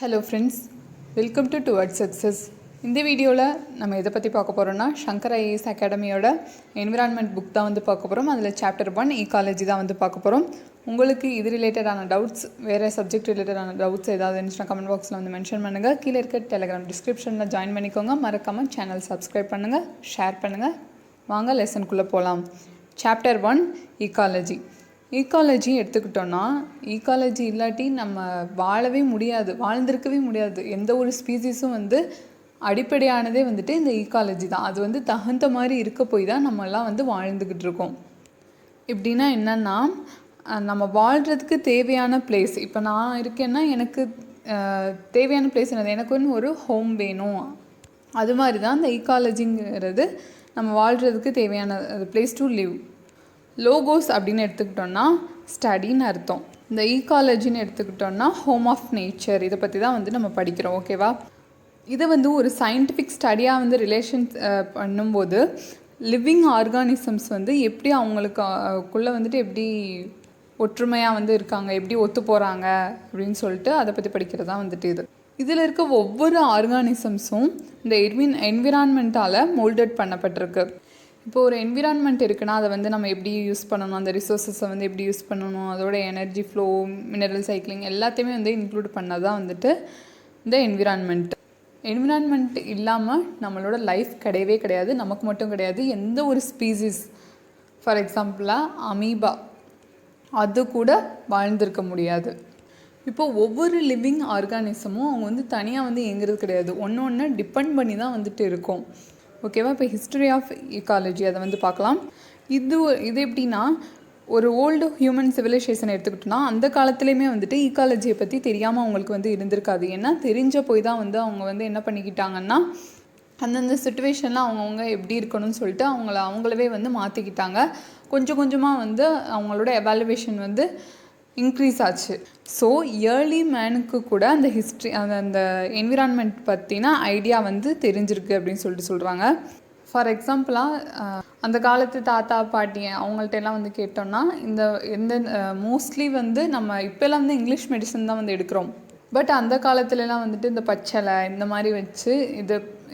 Hello friends, welcome to toward success. இந்த வீடியோவில் நம்ம எதை பற்றி பார்க்க போகிறோம்னா சங்கர் ஐஏஎஸ் அகாடமியோட என்விரான்மெண்ட் புக் தான் வந்து பார்க்க போகிறோம். அதில் சாப்டர் 1 ஈகாலஜி தான் வந்து பார்க்க போகிறோம். உங்களுக்கு இது ரிலேட்டடான டவுட்ஸ், வேறு சப்ஜெக்ட் ரிலேட்டடான டவுட்ஸ் ஏதாவது இருந்துச்சுன்னா கமெண்ட் பாக்ஸில் வந்து மென்ஷன் பண்ணுங்கள். கீழே இருக்க டெலிகிராம் டிஸ்கிரிப்ஷனில் ஜாயின் பண்ணிக்கோங்க. மறக்காமல் சேனல் சப்ஸ்கிரைப் பண்ணுங்கள், ஷேர் பண்ணுங்கள். வாங்க லெசனுக்குள்ளே போகலாம். Chapter 1 ecology. ஈகாலஜி எடுத்துக்கிட்டோன்னா, ஈகாலஜி இல்லாட்டி நம்ம வாழவே முடியாது, வாழ்ந்திருக்கவே முடியாது. எந்த ஒரு ஸ்பீசிஸும் வந்து அடிப்படையானதே வந்துட்டு இந்த ஈகாலஜி தான். அது வந்து தகுந்த மாதிரி இருக்க போய் தான் நம்மெல்லாம் வந்து வாழ்ந்துக்கிட்டு இருக்கோம். எப்படின்னா என்னென்னா, நம்ம வாழ்கிறதுக்கு தேவையான பிளேஸ், இப்போ நான் இருக்கேன்னா எனக்கு தேவையான பிளேஸ் என்னது, எனக்குன்னு ஒரு ஹோம் வேணும். அது மாதிரி தான் இந்த ஈகாலஜிங்கிறது நம்ம வாழ்கிறதுக்கு தேவையான பிளேஸ் டு லிவ். லோகோஸ் அப்படின்னு எடுத்துக்கிட்டோன்னா ஸ்டடின்னு அர்த்தம். இந்த ஈகாலஜின்னு எடுத்துக்கிட்டோன்னா ஹோம் ஆஃப் நேச்சர். இதை பற்றி தான் வந்து நம்ம படிக்கிறோம், ஓகேவா? இதை வந்து ஒரு சயின்டிஃபிக் ஸ்டடியாக வந்து ரிலேஷன்ஸ் பண்ணும்போது லிவிங் ஆர்கானிசம்ஸ் வந்து எப்படி அவங்களுக்குள்ளே வந்துட்டு எப்படி ஒற்றுமையாக வந்து இருக்காங்க, எப்படி ஒத்து போகிறாங்க அப்படின்னு சொல்லிட்டு அதை பற்றி படிக்கிறது தான் வந்துட்டு இது. இதில் இருக்க ஒவ்வொரு ஆர்கானிசம்ஸும் இந்த என்விரான்மெண்ட்டால் மோல்டட் பண்ணப்பட்டிருக்கு. இப்போ ஒரு என்விரான்மெண்ட் இருக்குன்னா அதை வந்து நம்ம எப்படி யூஸ் பண்ணணும், அந்த ரிசோர்ஸஸை வந்து எப்படி யூஸ் பண்ணணும், அதோட எனர்ஜி ஃப்ளோ, மினரல் சைக்கிளிங் எல்லாத்தையுமே வந்து இன்க்ளூட் பண்ணது தான் வந்துட்டு இந்த என்விரான்மெண்ட். என்விரான்மெண்ட் இல்லாமல் நம்மளோட லைஃப் கிடையவே கிடையாது. நமக்கு மட்டும் கிடையாது, எந்த ஒரு ஸ்பீசிஸ், ஃபார் எக்ஸாம்பிளாக அமீபா, அது கூட வாழ்ந்திருக்க முடியாது. இப்போது ஒவ்வொரு லிவிங் ஆர்கானிசமும் அவங்க வந்து தனியாக வந்து இயங்குறது கிடையாது, ஒன்று ஒன்று டிபெண்ட் பண்ணி தான் வந்துட்டு இருக்கும், ஓகேவா? இப்போ ஹிஸ்ட்ரி ஆஃப் ஈகாலஜி அதை வந்து பார்க்கலாம். இது எப்படின்னா, ஒரு ஓல்டு ஹியூமன் சிவிலைசேஷன் எடுத்துக்கிட்டோன்னா அந்த காலத்துலேயுமே வந்துட்டு ஈகாலஜியை பற்றி தெரியாமல் அவங்களுக்கு வந்து இருந்திருக்காது. ஏன்னா தெரிஞ்ச போய் தான் வந்து அவங்க வந்து என்ன பண்ணிக்கிட்டாங்கன்னா, அந்தந்த சுச்சுவேஷனில் அவங்கவுங்க எப்படி இருக்கணும்னு சொல்லிட்டு அவங்களவே வந்து மாற்றிக்கிட்டாங்க. கொஞ்சம் கொஞ்சமாக வந்து அவங்களோட எவாலுவேஷன் வந்து இன்க்ரீஸ் ஆச்சு. ஸோ ஏர்லி மேனுக்கு கூட அந்த ஹிஸ்ட்ரி, அந்த என்விரான்மெண்ட் பற்றின ஐடியா வந்து தெரிஞ்சிருக்கு அப்படின்னு சொல்லிட்டு சொல்கிறாங்க. ஃபார் எக்ஸாம்பிளாக அந்த காலத்து தாத்தா பாட்டி அவங்கள்ட்ட எல்லாம் வந்து கேட்டோம்னா, இந்த மோஸ்ட்லி வந்து நம்ம இப்போல்லாம் வந்து இங்கிலீஷ் மெடிசன் தான் வந்து எடுக்கிறோம். பட் அந்த காலத்துலலாம் வந்துட்டு இந்த பச்சளை இந்த மாதிரி வச்சு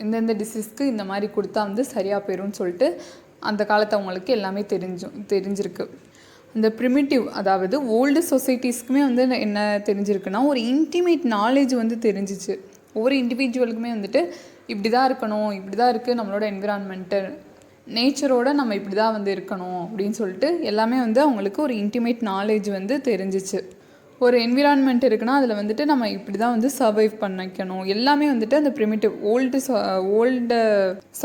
இந்தந்த டிசீஸ்க்கு இந்த மாதிரி கொடுத்தா வந்து சரியாக போயிடும்னு சொல்லிட்டு அந்த காலத்து அவங்களுக்கு எல்லாமே தெரிஞ்சிருக்கு. இந்த ப்ரிமிட்டிவ், அதாவது ஓல்டு சொசைட்டிஸ்க்குமே வந்து என்ன தெரிஞ்சிருக்குன்னா, ஒரு இன்டிமேட் நாலேஜ் வந்து தெரிஞ்சிச்சு. ஒவ்வொரு இண்டிவிஜுவலுக்குமே வந்துட்டு இப்படி தான் இருக்கணும், இப்படி தான் இருக்குது நம்மளோட என்விரான்மெண்ட்டு, நேச்சரோட நம்ம இப்படி தான் வந்து இருக்கணும் அப்படின்னு சொல்லிட்டு எல்லாமே வந்து அவங்களுக்கு ஒரு இன்டிமேட் நாலேஜ் வந்து தெரிஞ்சிச்சு. ஒரு என்விரான்மெண்ட் இருக்குன்னா அதில் வந்துட்டு நம்ம இப்படி தான் வந்து சர்வைவ் பண்ணிக்கணும், எல்லாமே வந்துட்டு அந்த ப்ரிமிட்டிவ் ஓல்டு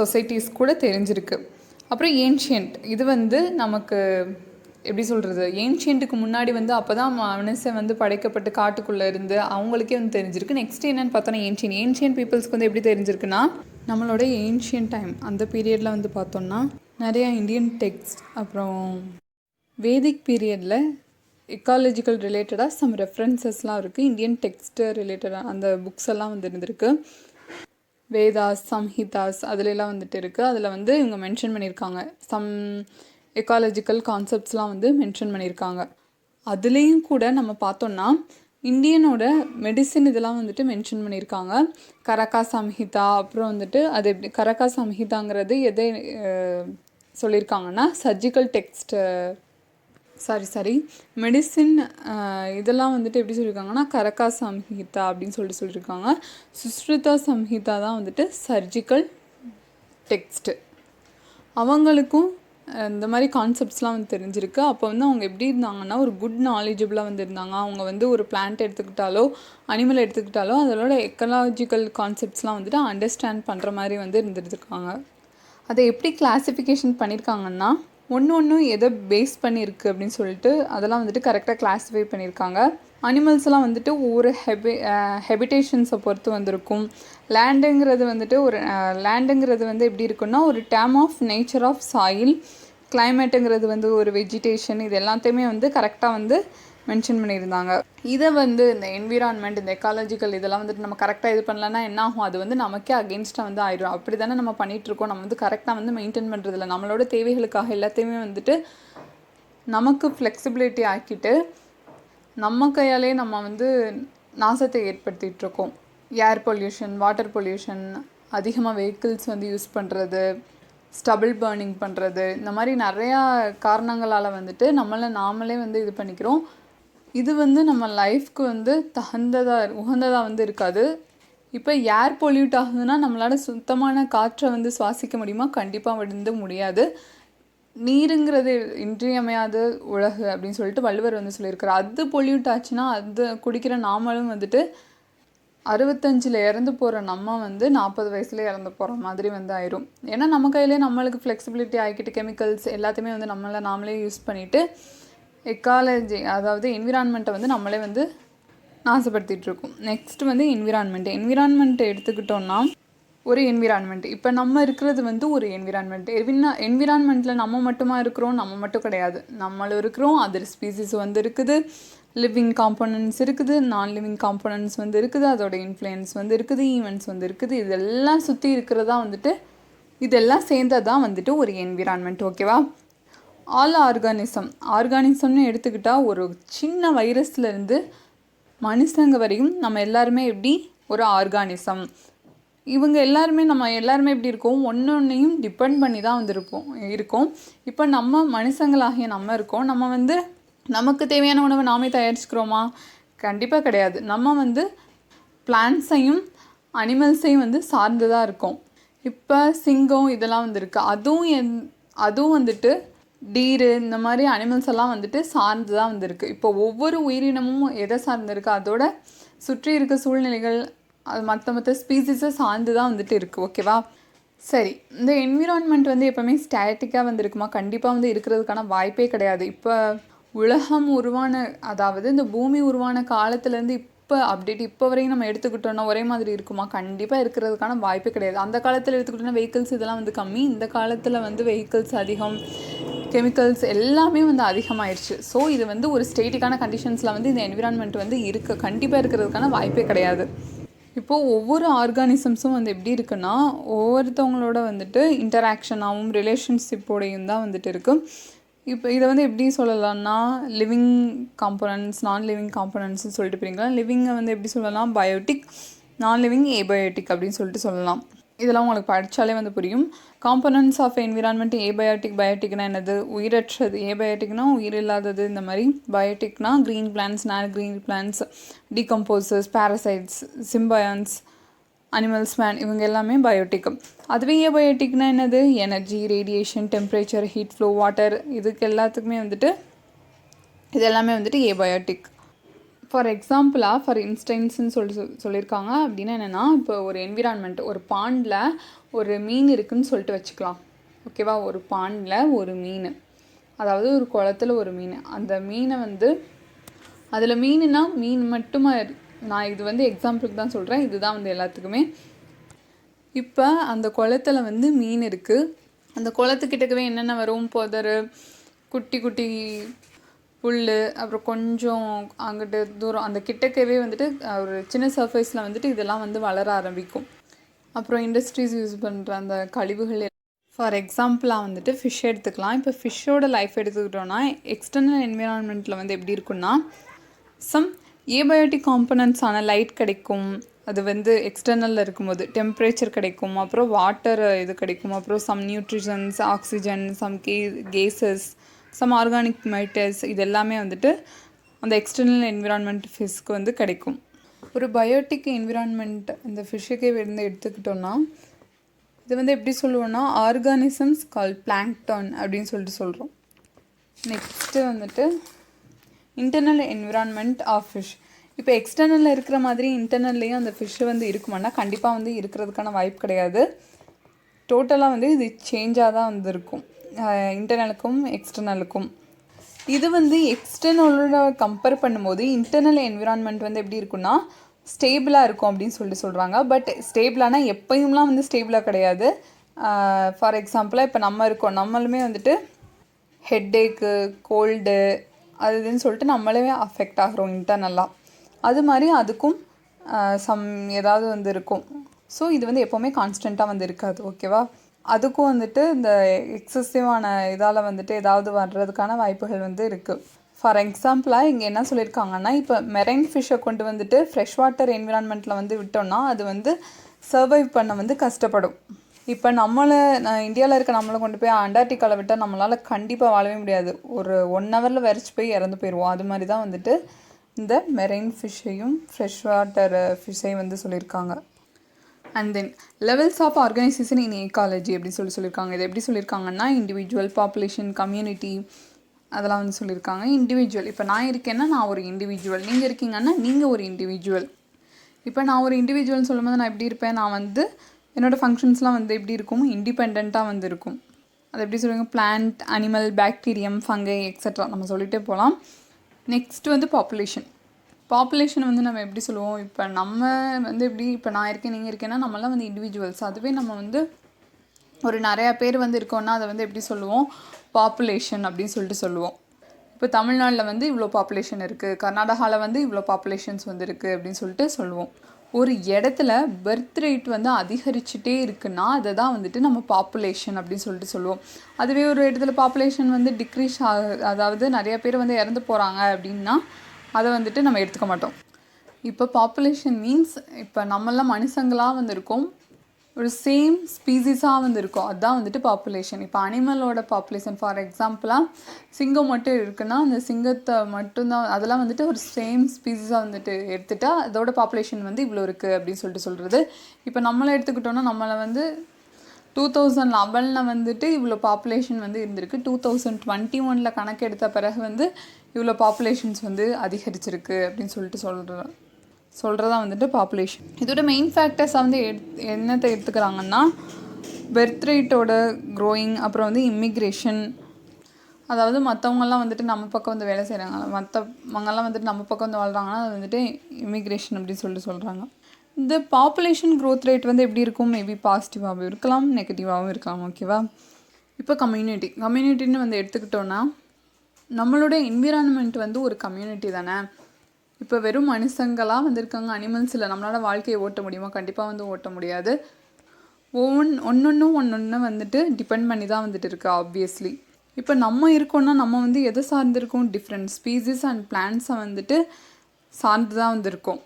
சொசைட்டிஸ் கூட தெரிஞ்சிருக்கு. அப்புறம் ஏன்ஷியன்ட், இது வந்து நமக்கு எப்படி சொல்கிறது, ஏன்ஷியன்ட்டுக்கு முன்னாடி வந்து அப்போ தான் மனுஷன் வந்து படைக்கப்பட்டு காட்டுக்குள்ளே இருந்து அவங்களுக்கே வந்து தெரிஞ்சிருக்கு. நெக்ஸ்ட் என்னென்னு பார்த்தோன்னா ஏன்ஷியன் பீப்புள்ஸ்க்கு வந்து எப்படி தெரிஞ்சிருக்குன்னா, நம்மளோட ஏன்ஷியன் டைம் அந்த பீரியடில் வந்து பார்த்தோன்னா நிறையா இந்தியன் டெக்ஸ்ட், அப்புறம் வேதிக் பீரியடில் எக்காலஜிக்கல் ரிலேட்டடாக சம் ரெஃபரன்சஸ்லாம் இருக்குது. இந்தியன் டெக்ஸ்ட்டு ரிலேட்டடாக அந்த புக்ஸ் எல்லாம் வந்து இருந்திருக்கு. வேதாஸ், சம்ஹிதாஸ் அதுலலாம் வந்துட்டு இருக்குது. அதில் வந்து இவங்க மென்ஷன் பண்ணியிருக்காங்க, சம் எக்காலஜிக்கல் கான்செப்ட்ஸ்லாம் வந்து மென்ஷன் பண்ணியிருக்காங்க. அதுலேயும் கூட நம்ம பார்த்தோன்னா இந்தியனோட மெடிசின் இதெல்லாம் வந்துட்டு மென்ஷன் பண்ணியிருக்காங்க. கரகா சம்ஹிதா, அப்புறம் வந்துட்டு அது எப்படி கரகா சம்ஹிதாங்கிறது எதை சொல்லியிருக்காங்கன்னா, சர்ஜிக்கல் டெக்ஸ்ட் சாரி மெடிசின் இதெல்லாம் வந்துட்டு எப்படி சொல்லியிருக்காங்கன்னா கரகா சம்ஹிதா அப்படின்னு சொல்லியிருக்காங்க. சுஸ்ருதா சம்ஹிதா தான் வந்துட்டு சர்ஜிக்கல் டெக்ஸ்ட்டு. அவங்களுக்கும் இந்த மாதிரி கான்செப்ட்ஸ்லாம் வந்து தெரிஞ்சிருக்கு. அப்போ வந்து அவங்க எப்படி இருந்தாங்கன்னா, ஒரு குட் நாலேஜபிளாக வந்து இருந்தாங்க. அவங்க வந்து ஒரு பிளான்ட் எடுத்துக்கிட்டாலோ அனிமல் எடுத்துக்கிட்டாலோ அதோட எக்கலாஜிக்கல் கான்செப்ட்ஸ்லாம் வந்துட்டு அண்டர்ஸ்டாண்ட் பண்ணுற மாதிரி வந்து இருந்துருக்காங்க. அதை எப்படி கிளாஸிஃபிகேஷன் பண்ணியிருக்காங்கன்னா, ஒன்று எதை பேஸ் பண்ணியிருக்கு அப்படின்னு சொல்லிட்டு அதெல்லாம் வந்துட்டு கரெக்டாக கிளாஸிஃபை பண்ணியிருக்காங்க. அனிமல்ஸ்லாம் வந்துட்டு ஒவ்வொரு ஹெபிடேஷன்ஸை பொறுத்து வந்திருக்கும். லேண்டுங்கிறது வந்து எப்படி இருக்குன்னா, ஒரு டேம் ஆஃப் நேச்சர் ஆஃப் சாயில். கிளைமேட்டுங்கிறது வந்து ஒரு வெஜிடேஷன். இது எல்லாத்தையுமே வந்து கரெக்டாக வந்து மென்ஷன் பண்ணியிருந்தாங்க. இதை வந்து இந்த என்விரான்மெண்ட், இந்த எக்காலஜிக்கல் இதெல்லாம் வந்துட்டு நம்ம கரெக்டாக இது பண்ணலன்னா என்ன ஆகும், அது வந்து நமக்கே அகெயின்ஸ்டாக வந்து ஆயிடும். அப்படி தானே நம்ம பண்ணிகிட்ருக்கோம். நம்ம வந்து கரெக்டாக வந்து மெயின்டைன் பண்ணுறதில்ல. நம்மளோட தேவைகளுக்காக எல்லாத்தையுமே வந்துட்டு நமக்கு ஃப்ளெக்சிபிலிட்டி ஆக்கிட்டு நம்ம கையாலே நம்ம வந்து நாசத்தை ஏற்படுத்திகிட்ருக்கோம். ஏர் பொல்யூஷன், வாட்டர் பொல்யூஷன், அதிகமாக வெஹிக்கிள்ஸ் வந்து யூஸ் பண்ணுறது, ஸ்டபிள் பர்னிங் பண்ணுறது, இந்த மாதிரி நிறையா காரணங்களால் வந்துட்டு நாமளே வந்து இது பண்ணிக்கிறோம். இது வந்து நம்ம லைஃப்க்கு வந்து உகந்ததாக வந்து இருக்காது. இப்போ ஏர் பொல்யூட் ஆகுதுன்னா நம்மளால் சுத்தமான காற்றை வந்து சுவாசிக்க முடியுமா? கண்டிப்பாக வந்து முடியாது. நீருங்கிறது இன்றியமையாத உலகு அப்படின்னு சொல்லிட்டு வள்ளுவர் வந்து சொல்லியிருக்கிறார். அது பொல்யூட் ஆச்சுன்னா அது குடிக்கிற நாமளும் வந்துட்டு 65 இறந்து போகிற நம்ம வந்து 40 வயசுல இறந்து போகிற மாதிரி வந்து ஆயிரும். ஏன்னா நம்ம கையிலே நம்மளுக்கு ஃப்ளெக்சிபிலிட்டி ஆகிக்கிட்டு கெமிக்கல்ஸ் எல்லாத்தையுமே வந்து நாமளே யூஸ் பண்ணிவிட்டு எக்காலஜி அதாவது என்விரான்மெண்ட்டை வந்து நம்மளே வந்து நாசப்படுத்திகிட்ருக்கோம். நெக்ஸ்ட் வந்து என்விரான்மெண்ட்டை எடுத்துக்கிட்டோன்னா ஒரு என்விரான்மெண்ட், இப்போ நம்ம இருக்கிறது வந்து ஒரு என்விரான்மெண்ட்டில் நம்ம மட்டுமா இருக்கிறோம்? நம்ம மட்டும் கிடையாது, நம்மளும் இருக்கிறோம், அதர் ஸ்பீசிஸ் வந்து இருக்குது, லிவிங் காம்போனன்ட்ஸ் இருக்குது, நான் லிவிங் காம்போனன்ட்ஸ் வந்து இருக்குது, அதோட இன்ஃப்ளூயன்ஸ் வந்து இருக்குது, ஈவெண்ட்ஸ் வந்து இருக்குது. இதெல்லாம் சுற்றி இருக்கிறதா வந்துட்டு இதெல்லாம் சேர்ந்ததான் வந்துட்டு ஒரு என்விரான்மெண்ட். ஓகேவா? ஆல் ஆர்கானிசம்னு எடுத்துக்கிட்டால் ஒரு சின்ன வைரஸ்லேருந்து மனுஷங்க வரையும் நம்ம எல்லாருமே எப்படி ஒரு ஆர்கானிசம். இவங்க நம்ம எல்லாருமே எப்படி இருக்கோம்? ஒன்றையும் டிபெண்ட் பண்ணி தான் வந்து இருக்கோம். இப்போ நம்ம மனுஷங்களாகிய நம்ம இருக்கோம். நம்ம வந்து நமக்கு தேவையான உணவை நாமே தயாரிச்சுக்கிறோமா? கண்டிப்பாக கிடையாது. நம்ம வந்து பிளான்ட்ஸையும் அனிமல்ஸையும் வந்து சார்ந்து தான் இருக்கோம். இப்போ சிங்கம் இதெல்லாம் வந்து இருக்குது, அதுவும் வந்துட்டு டீரு இந்த மாதிரி அனிமல்ஸ் எல்லாம் வந்துட்டு சார்ந்து தான் வந்துருக்கு. இப்போ ஒவ்வொரு உயிரினமும் எதை சார்ந்திருக்கு? அதோட சுற்றி இருக்க சூழ்நிலைகள், அது மற்ற ஸ்பீசிஸை சார்ந்து தான் வந்துட்டு இருக்குது. ஓகேவா? சரி, இந்த என்விரான்மெண்ட் வந்து எப்போவுமே ஸ்டாட்டிக்காக வந்து இருக்குமா? கண்டிப்பாக வந்து இருக்கிறதுக்கான வாய்ப்பே கிடையாது. இப்போ உலகம் அதாவது இந்த பூமி உருவான காலத்துலேருந்து இப்போ வரையும் நம்ம எடுத்துக்கிட்டோன்னா ஒரே மாதிரி இருக்குமா? கண்டிப்பாக இருக்கிறதுக்கான வாய்ப்பே கிடையாது. அந்த காலத்தில் எடுத்துக்கிட்டோன்னா வெஹிக்கிள்ஸ் இதெல்லாம் வந்து கம்மி, இந்த காலத்தில் வந்து வெஹிக்கிள்ஸ் அதிகம், கெமிக்கல்ஸ் எல்லாமே வந்து அதிகமாகிடுச்சு. ஸோ இது வந்து ஒரு ஸ்டேட்டிக்கான கண்டிஷன்ஸில் வந்து இந்த என்விரான்மெண்ட் வந்து கண்டிப்பாக இருக்கிறதுக்கான வாய்ப்பே கிடையாது. இப்போது ஒவ்வொரு ஆர்கானிசம்ஸும் வந்து எப்படி இருக்குன்னா ஒவ்வொருத்தவங்களோட வந்துட்டு இன்டராக்ஷனாகவும் ரிலேஷன்ஷிப்போடையும் தான் வந்துட்டு இருக்குது. இப்போ இதை வந்து எப்படி சொல்லலாம்னா லிவிங் காம்போனன்ட்ஸ், நான் லிவிங் காம்போனன்ட்ஸ்னு சொல்லிட்டு போறீங்களா. லிவிங்கை வந்து எப்படி சொல்லலாம்? பயோட்டிக், நான் லிவிங் ஏபயோட்டிக் அப்படின்னு சொல்லிட்டு சொல்லலாம். இதெல்லாம் உங்களுக்கு படித்தாலே வந்து புரியும். காம்போனன்ட்ஸ் ஆஃப் என்விரான்மெண்ட் பயோட்டிக்னா என்னது? உயிரற்றது. ஏபயோட்டிக்னா உயிர் இல்லாதது. இந்த மாதிரி பயோட்டிக்னா green plants, non green plants, decomposers, parasites, symbionts, animals, இவங்க எல்லாமே பயோட்டிக். அதுவே ஏபயோட்டிக்னா என்னது? Energy, radiation, temperature, heat flow, water, இதுக்கு எல்லாத்துக்குமே வந்துட்டு இது எல்லாமே வந்துட்டு ஏபயோட்டிக். ஃபார் இன்ஸ்டன்ஸ்ன்னு சொல்லியிருக்காங்க. அப்படின்னா என்னென்னா, இப்போ ஒரு என்விரான்மெண்ட், ஒரு பாண்டில் ஒரு மீன் இருக்குதுன்னு சொல்லிட்டு வச்சுக்கலாம். ஓகேவா? ஒரு பாண்டில் ஒரு மீன், அதாவது ஒரு குளத்துல ஒரு மீன். அந்த மீனை வந்து அதில் மீன் மட்டுமா? நான் இது வந்து எக்ஸாம்பிளுக்கு தான் சொல்கிறேன், இதுதான் வந்து எல்லாத்துக்குமே. இப்போ அந்த குளத்துல வந்து மீன் இருக்குது. அந்த குளத்துக்கிட்டக்கவே என்னென்ன வரும்? புதர், குட்டி குட்டி புல், அப்புறம் கொஞ்சம் அங்கிட்டு தூரம் அந்த கிட்டக்கவே வந்துட்டு ஒரு சின்ன சர்ஃபேஸில் வந்துட்டு இதெல்லாம் வந்து வளர ஆரம்பிக்கும். அப்புறம் இண்டஸ்ட்ரீஸ் யூஸ் பண்ணுற அந்த கழிவுகள். ஃபார் எக்ஸாம்பிளாக வந்துட்டு ஃபிஷ் எடுத்துக்கலாம். இப்போ ஃபிஷ்ஷோட லைஃப் எடுத்துக்கிட்டோன்னா எக்ஸ்டர்னல் என்விரான்மெண்ட்டில் வந்து எப்படி இருக்குன்னா சம் ஏபயோட்டிக் காம்பனன்ட்ஸான லைட் கிடைக்கும். அது வந்து எக்ஸ்டர்னலில் இருக்கும்போது டெம்பரேச்சர் கிடைக்கும், அப்புறம் வாட்டர் இது கிடைக்கும், அப்புறம் some nutrients, oxygen, some gases, some organic matters, இது எல்லாமே வந்துட்டு அந்த எக்ஸ்டர்னல் என்விரான்மெண்ட் ஃபிஷ்க்கு வந்து கிடைக்கும். ஒரு பயோட்டிக் என்விரான்மெண்ட் இந்த ஃபிஷ்ஷுக்கே வந்து எடுத்துக்கிட்டோன்னா இது வந்து எப்படி சொல்லுவோன்னா ஆர்கானிசம்ஸ் கால் பிளாங்க்டான் அப்படின்னு சொல்லிட்டு சொல்கிறோம். நெக்ஸ்ட்டு வந்துட்டு இன்டர்னல் என்விரான்மெண்ட் ஆஃப் ஃபிஷ். இப்போ எக்ஸ்டர்னலில் இருக்கிற மாதிரி இன்டர்னல்லையும் அந்த ஃபிஷ்ஷு வந்து இருக்குமானா கண்டிப்பாக வந்து இருக்கிறதுக்கான வாய்ப்பு கிடையாது. டோட்டலாக வந்து இது சேஞ்சாக தான் வந்து இருக்கும், இன்டர்னலுக்கும் எக்ஸ்டர்னலுக்கும். இது வந்து எக்ஸ்டர்னலோட கம்பேர் பண்ணும்போது இன்டர்னல் என்விரான்மெண்ட் வந்து எப்படி இருக்குன்னா ஸ்டேபிளாக இருக்கும் அப்படின்னு சொல்லிட்டு சொல்கிறாங்க. பட் ஸ்டேபிளானால் எப்பயும்லாம் வந்து ஸ்டேபிளாக கிடையாது. ஃபார் எக்ஸாம்பிளாக இப்போ நம்மளுமே வந்துட்டு ஹெட்டேக்கு, கோல்டு, அதுன்னு சொல்லிட்டு நம்மளே அஃபெக்ட் ஆகிறோம் இன்டர்னலாக. அது மாதிரி அதுக்கும் ஏதாவது வந்து இருக்கும். ஸோ இது வந்து எப்போவுமே கான்ஸ்டண்ட்டாக வந்து இருக்காது. ஓகேவா? அதுக்கும் வந்துட்டு இந்த எக்ஸசிவான இதால் வந்துட்டு ஏதாவது வர்றதுக்கான வாய்ப்புகள் வந்து இருக்குது. ஃபார் எக்ஸாம்பிளாக இங்கே என்ன சொல்லியிருக்காங்கன்னா, இப்போ மெரைன் ஃபிஷ்ஷை கொண்டு வந்துட்டு ஃப்ரெஷ் வாட்டர் என்விரான்மெண்ட்டில் வந்து விட்டோம்னா அது வந்து சர்வைவ் பண்ண வந்து கஷ்டப்படும். இப்போ இந்தியாவில் இருக்க நம்மளை கொண்டு போய் அண்டார்டிகாவில் விட்டால் நம்மளால் கண்டிப்பாக வாழவே முடியாது. ஒரு 1 ஹவரில் வெறிச்சு போய் இறந்து போயிடுவோம். அது மாதிரி தான் வந்துட்டு இந்த மெரைன் ஃபிஷ்ஷையும் ஃப்ரெஷ் வாட்டர் ஃபிஷ்ஷையும் வந்து சொல்லியிருக்காங்க. And then levels of organisation in ecology எப்படி சொல்லியிருக்காங்க. இது எப்படி சொல்லியிருக்காங்கன்னா, இண்டிவிஜுவல், பாப்புலேஷன், கம்யூனிட்டி, அதெல்லாம் வந்து சொல்லியிருக்காங்க. இண்டிவிஜுவல், இப்போ நான் இருக்கேன்னா நான் ஒரு இண்டிவிஜுவல், நீங்கள் இருக்கீங்கன்னா நீங்கள் ஒரு இண்டிவிஜுவல். இப்போ நான் ஒரு இண்டிவிஜுவல்னு சொல்லும்போது நான் எப்படி இருப்பேன், நான் வந்து என்னோடய ஃபங்க்ஷன்ஸ்லாம் வந்து எப்படி இருக்கும், இண்டிபெண்ட்டாக வந்து இருக்கும். அது எப்படி சொல்லுவாங்க, plant, animal, bacterium, fungi extra நம்ம சொல்லிகிட்டே போகலாம். நெக்ஸ்ட் வந்து பாப்புலேஷன் வந்து நம்ம எப்படி சொல்லுவோம், இப்போ நம்ம வந்து எப்படி, இப்போ நான் இருக்கேன் நீங்கள் இருக்கேன்னா நம்மளாம் வந்து இண்டிவிஜுவல்ஸ். அதுவே நம்ம வந்து ஒரு நிறையா பேர் வந்து இருக்கோன்னா அதை வந்து எப்படி சொல்லுவோம், பாப்புலேஷன் அப்படின்னு சொல்லுவோம். இப்போ தமிழ்நாட்டில் வந்து இவ்வளோ பாப்புலேஷன் இருக்குது, கர்நாடகாவில் வந்து இவ்வளோ பாப்புலேஷன்ஸ் வந்து இருக்குது அப்படின்னு சொல்லுவோம். ஒரு இடத்துல பர்த் ரேட் வந்து அதிகரிச்சுட்டே இருக்குன்னா அதை தான் வந்துட்டு நம்ம பாப்புலேஷன் அப்படின்னு சொல்லுவோம். அதுவே ஒரு இடத்துல பாப்புலேஷன் வந்து டிக்ரீஸ் அதாவது நிறைய பேர் வந்து இறந்து போகிறாங்க அப்படின்னா அதை வந்துட்டு நம்ம எடுத்துக்க மாட்டோம். இப்போ பாப்புலேஷன் மீன்ஸ் இப்போ நம்மளாம் மனுஷங்களாக வந்து இருக்கோம், ஒரு சேம் ஸ்பீசிஸாக வந்து இருக்கும், அதுதான் வந்துட்டு பாப்புலேஷன். இப்போ அனிமலோட பாப்புலேஷன் ஃபார் எக்ஸாம்பிளாக சிங்கம் மட்டும் இருக்குன்னா அந்த சிங்கத்தை மட்டும்தான், அதெல்லாம் வந்துட்டு ஒரு சேம் ஸ்பீசிஸாக வந்துட்டு எடுத்துகிட்டா அதோட பாப்புலேஷன் வந்து இவ்வளோ இருக்குது அப்படின்னு சொல்கிறது. இப்போ நம்மளை எடுத்துக்கிட்டோன்னா நம்மளை வந்து 2011 வந்துட்டு இவ்வளோ பாப்புலேஷன் வந்து இருந்திருக்கு. 2021 கணக்கு எடுத்த பிறகு வந்து இவ்வளோ பாப்புலேஷன்ஸ் வந்து அதிகரிச்சிருக்கு அப்படின்னு சொல்கிறதா வந்துட்டு பாப்புலேஷன். இதோட மெயின் ஃபேக்டர்ஸாக வந்து என்னத்தை எடுத்துக்கிறாங்கன்னா, பர்த் ரேட்டோட க்ரோயிங், அப்புறம் வந்து இம்மிக்ரேஷன், அதாவது மற்றவங்கெல்லாம் வந்துட்டு நம்ம பக்கம் வந்து வேலை செய்கிறாங்க, மற்றவங்கெல்லாம் வந்துட்டு நம்ம பக்கம் வந்து வாழ்கிறாங்கன்னா அது வந்துட்டு இமிக்ரேஷன் அப்படின்னு சொல்கிறாங்க. இந்த பாப்புலேஷன் க்ரோத் ரேட் வந்து எப்படி இருக்கும், மேபி பாசிட்டிவாகவும் இருக்கலாம், நெகட்டிவாகவும் இருக்கலாம். ஓகேவா. இப்போ கம்யூனிட்டின்னு வந்து எடுத்துக்கிட்டோன்னா நம்மளோட என்விரான்மெண்ட் வந்து ஒரு கம்யூனிட்டி தானே. இப்போ வெறும் மனுஷங்களாக வந்திருக்காங்க, அனிமல்ஸ் இல்லை, நம்மளால் வாழ்க்கையை ஓட்ட முடியுமா, கண்டிப்பாக வந்து ஓட்ட முடியாது. ஒன்று வந்துட்டு டிபெண்ட் பண்ணி தான் வந்துட்டு இருக்குது ஆப்வியஸ்லி. இப்போ நம்ம இருக்கோன்னா நம்ம வந்து எதை சார்ந்திருக்கோம், டிஃப்ரெண்ட் ஸ்பீசிஸ் அண்ட் பிளான்ட்ஸை வந்துட்டு சார்ந்து தான் வந்திருக்கோம்.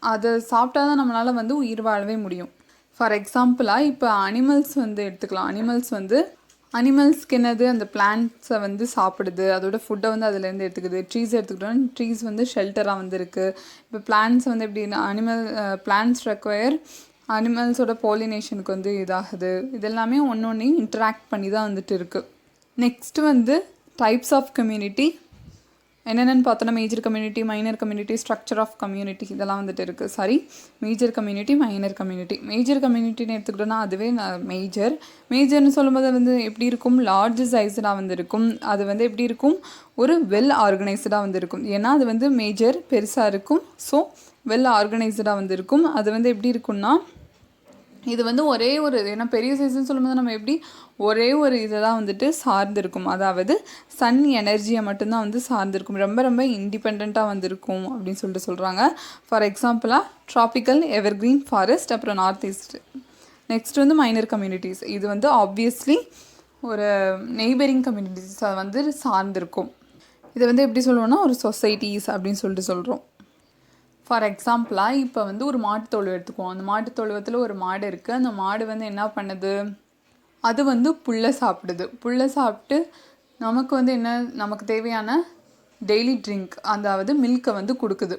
அதை சாப்பிட்டா தான் நம்மளால் வந்து உயிர் வாழவே முடியும். ஃபார் எக்ஸாம்பிளாக இப்போ அனிமல்ஸ் வந்து எடுத்துக்கலாம். அனிமல்ஸ்க்கு என்னது, அந்த பிளான்ட்ஸை வந்து சாப்பிடுது, அதோட ஃபுட்டை வந்து அதுலேருந்து எடுத்துக்குது. ட்ரீஸ் எடுத்துக்கிட்டோன்னா ட்ரீஸ் வந்து ஷெல்டராக வந்து இருக்குது. இப்போ பிளான்ட்ஸ் வந்து எப்படின்னா பிளான்ட்ஸ் ரெக்வயர் அனிமல்ஸோட பாலினேஷனுக்கு வந்து இதாகுது. இதெல்லாமே ஒன்றையும் இன்ட்ராக்ட் பண்ணி தான் வந்துட்டு இருக்குது. நெக்ஸ்ட்டு வந்து டைப்ஸ் ஆஃப் கம்யூனிட்டி என்னென்னு பார்த்தோன்னா major community, minor community, structure of community, இதெல்லாம் வந்துட்டு இருக்குது. Major community, minor community. Major கம்யூனிட்டின்னு எடுத்துக்கிட்டோன்னா அதுவே மேஜர்னு சொல்லும்போது வந்து எப்படி இருக்கும், லார்ஜ் சைஸாக வந்து இருக்கும். அது வந்து எப்படி இருக்கும், ஒரு வெல் ஆர்கனைஸ்டாக வந்து இருக்கும். ஏன்னா அது வந்து மேஜர் பெருசாக இருக்கும், ஸோ வெல் ஆர்கனைஸ்டாக வந்து இருக்கும். அது வந்து எப்படி இருக்கும்னா, இது வந்து ஒரே ஒரு, ஏன்னா பெரிய சைஸ்ன்னு சொல்லும்போது நம்ம எப்படி ஒரே ஒரு இதை தான் வந்துட்டு சார்ந்திருக்கும், அதாவது சன் எனர்ஜியை மட்டும்தான் வந்து சார்ந்திருக்கும், ரொம்ப ரொம்ப இண்டிபெண்ட்டாக வந்திருக்கும் அப்படின்னு சொல்கிறாங்க. ஃபார் எக்ஸாம்பிளாக ட்ராபிக்கல் எவர்க்ரீன் ஃபாரஸ்ட், அப்புறம் நார்த் ஈஸ்ட். நெக்ஸ்ட் வந்து மைனர் கம்யூனிட்டிஸ். இது வந்து ஆப்வியஸ்லி ஒரு நெய்பரிங் கம்யூனிட்டிஸ் வந்து சார்ந்திருக்கும். இதை வந்து எப்படி சொல்லுவோம்னா ஒரு சொசைட்டிஸ் அப்படின்னு சொல்கிறோம். ஃபார் எக்ஸாம்பிளாக இப்போ வந்து ஒரு மாட்டுத்தொழுவம் எடுத்துக்குவோம். அந்த மாட்டுத்தொழுவத்தில் ஒரு மாடு இருக்குது. அந்த மாடு வந்து என்ன பண்ணுது, அது வந்து புல்லை சாப்பிட்டு நமக்கு வந்து நமக்கு தேவையான டெய்லி ட்ரிங்க், அதாவது மில்கை வந்து கொடுக்குது.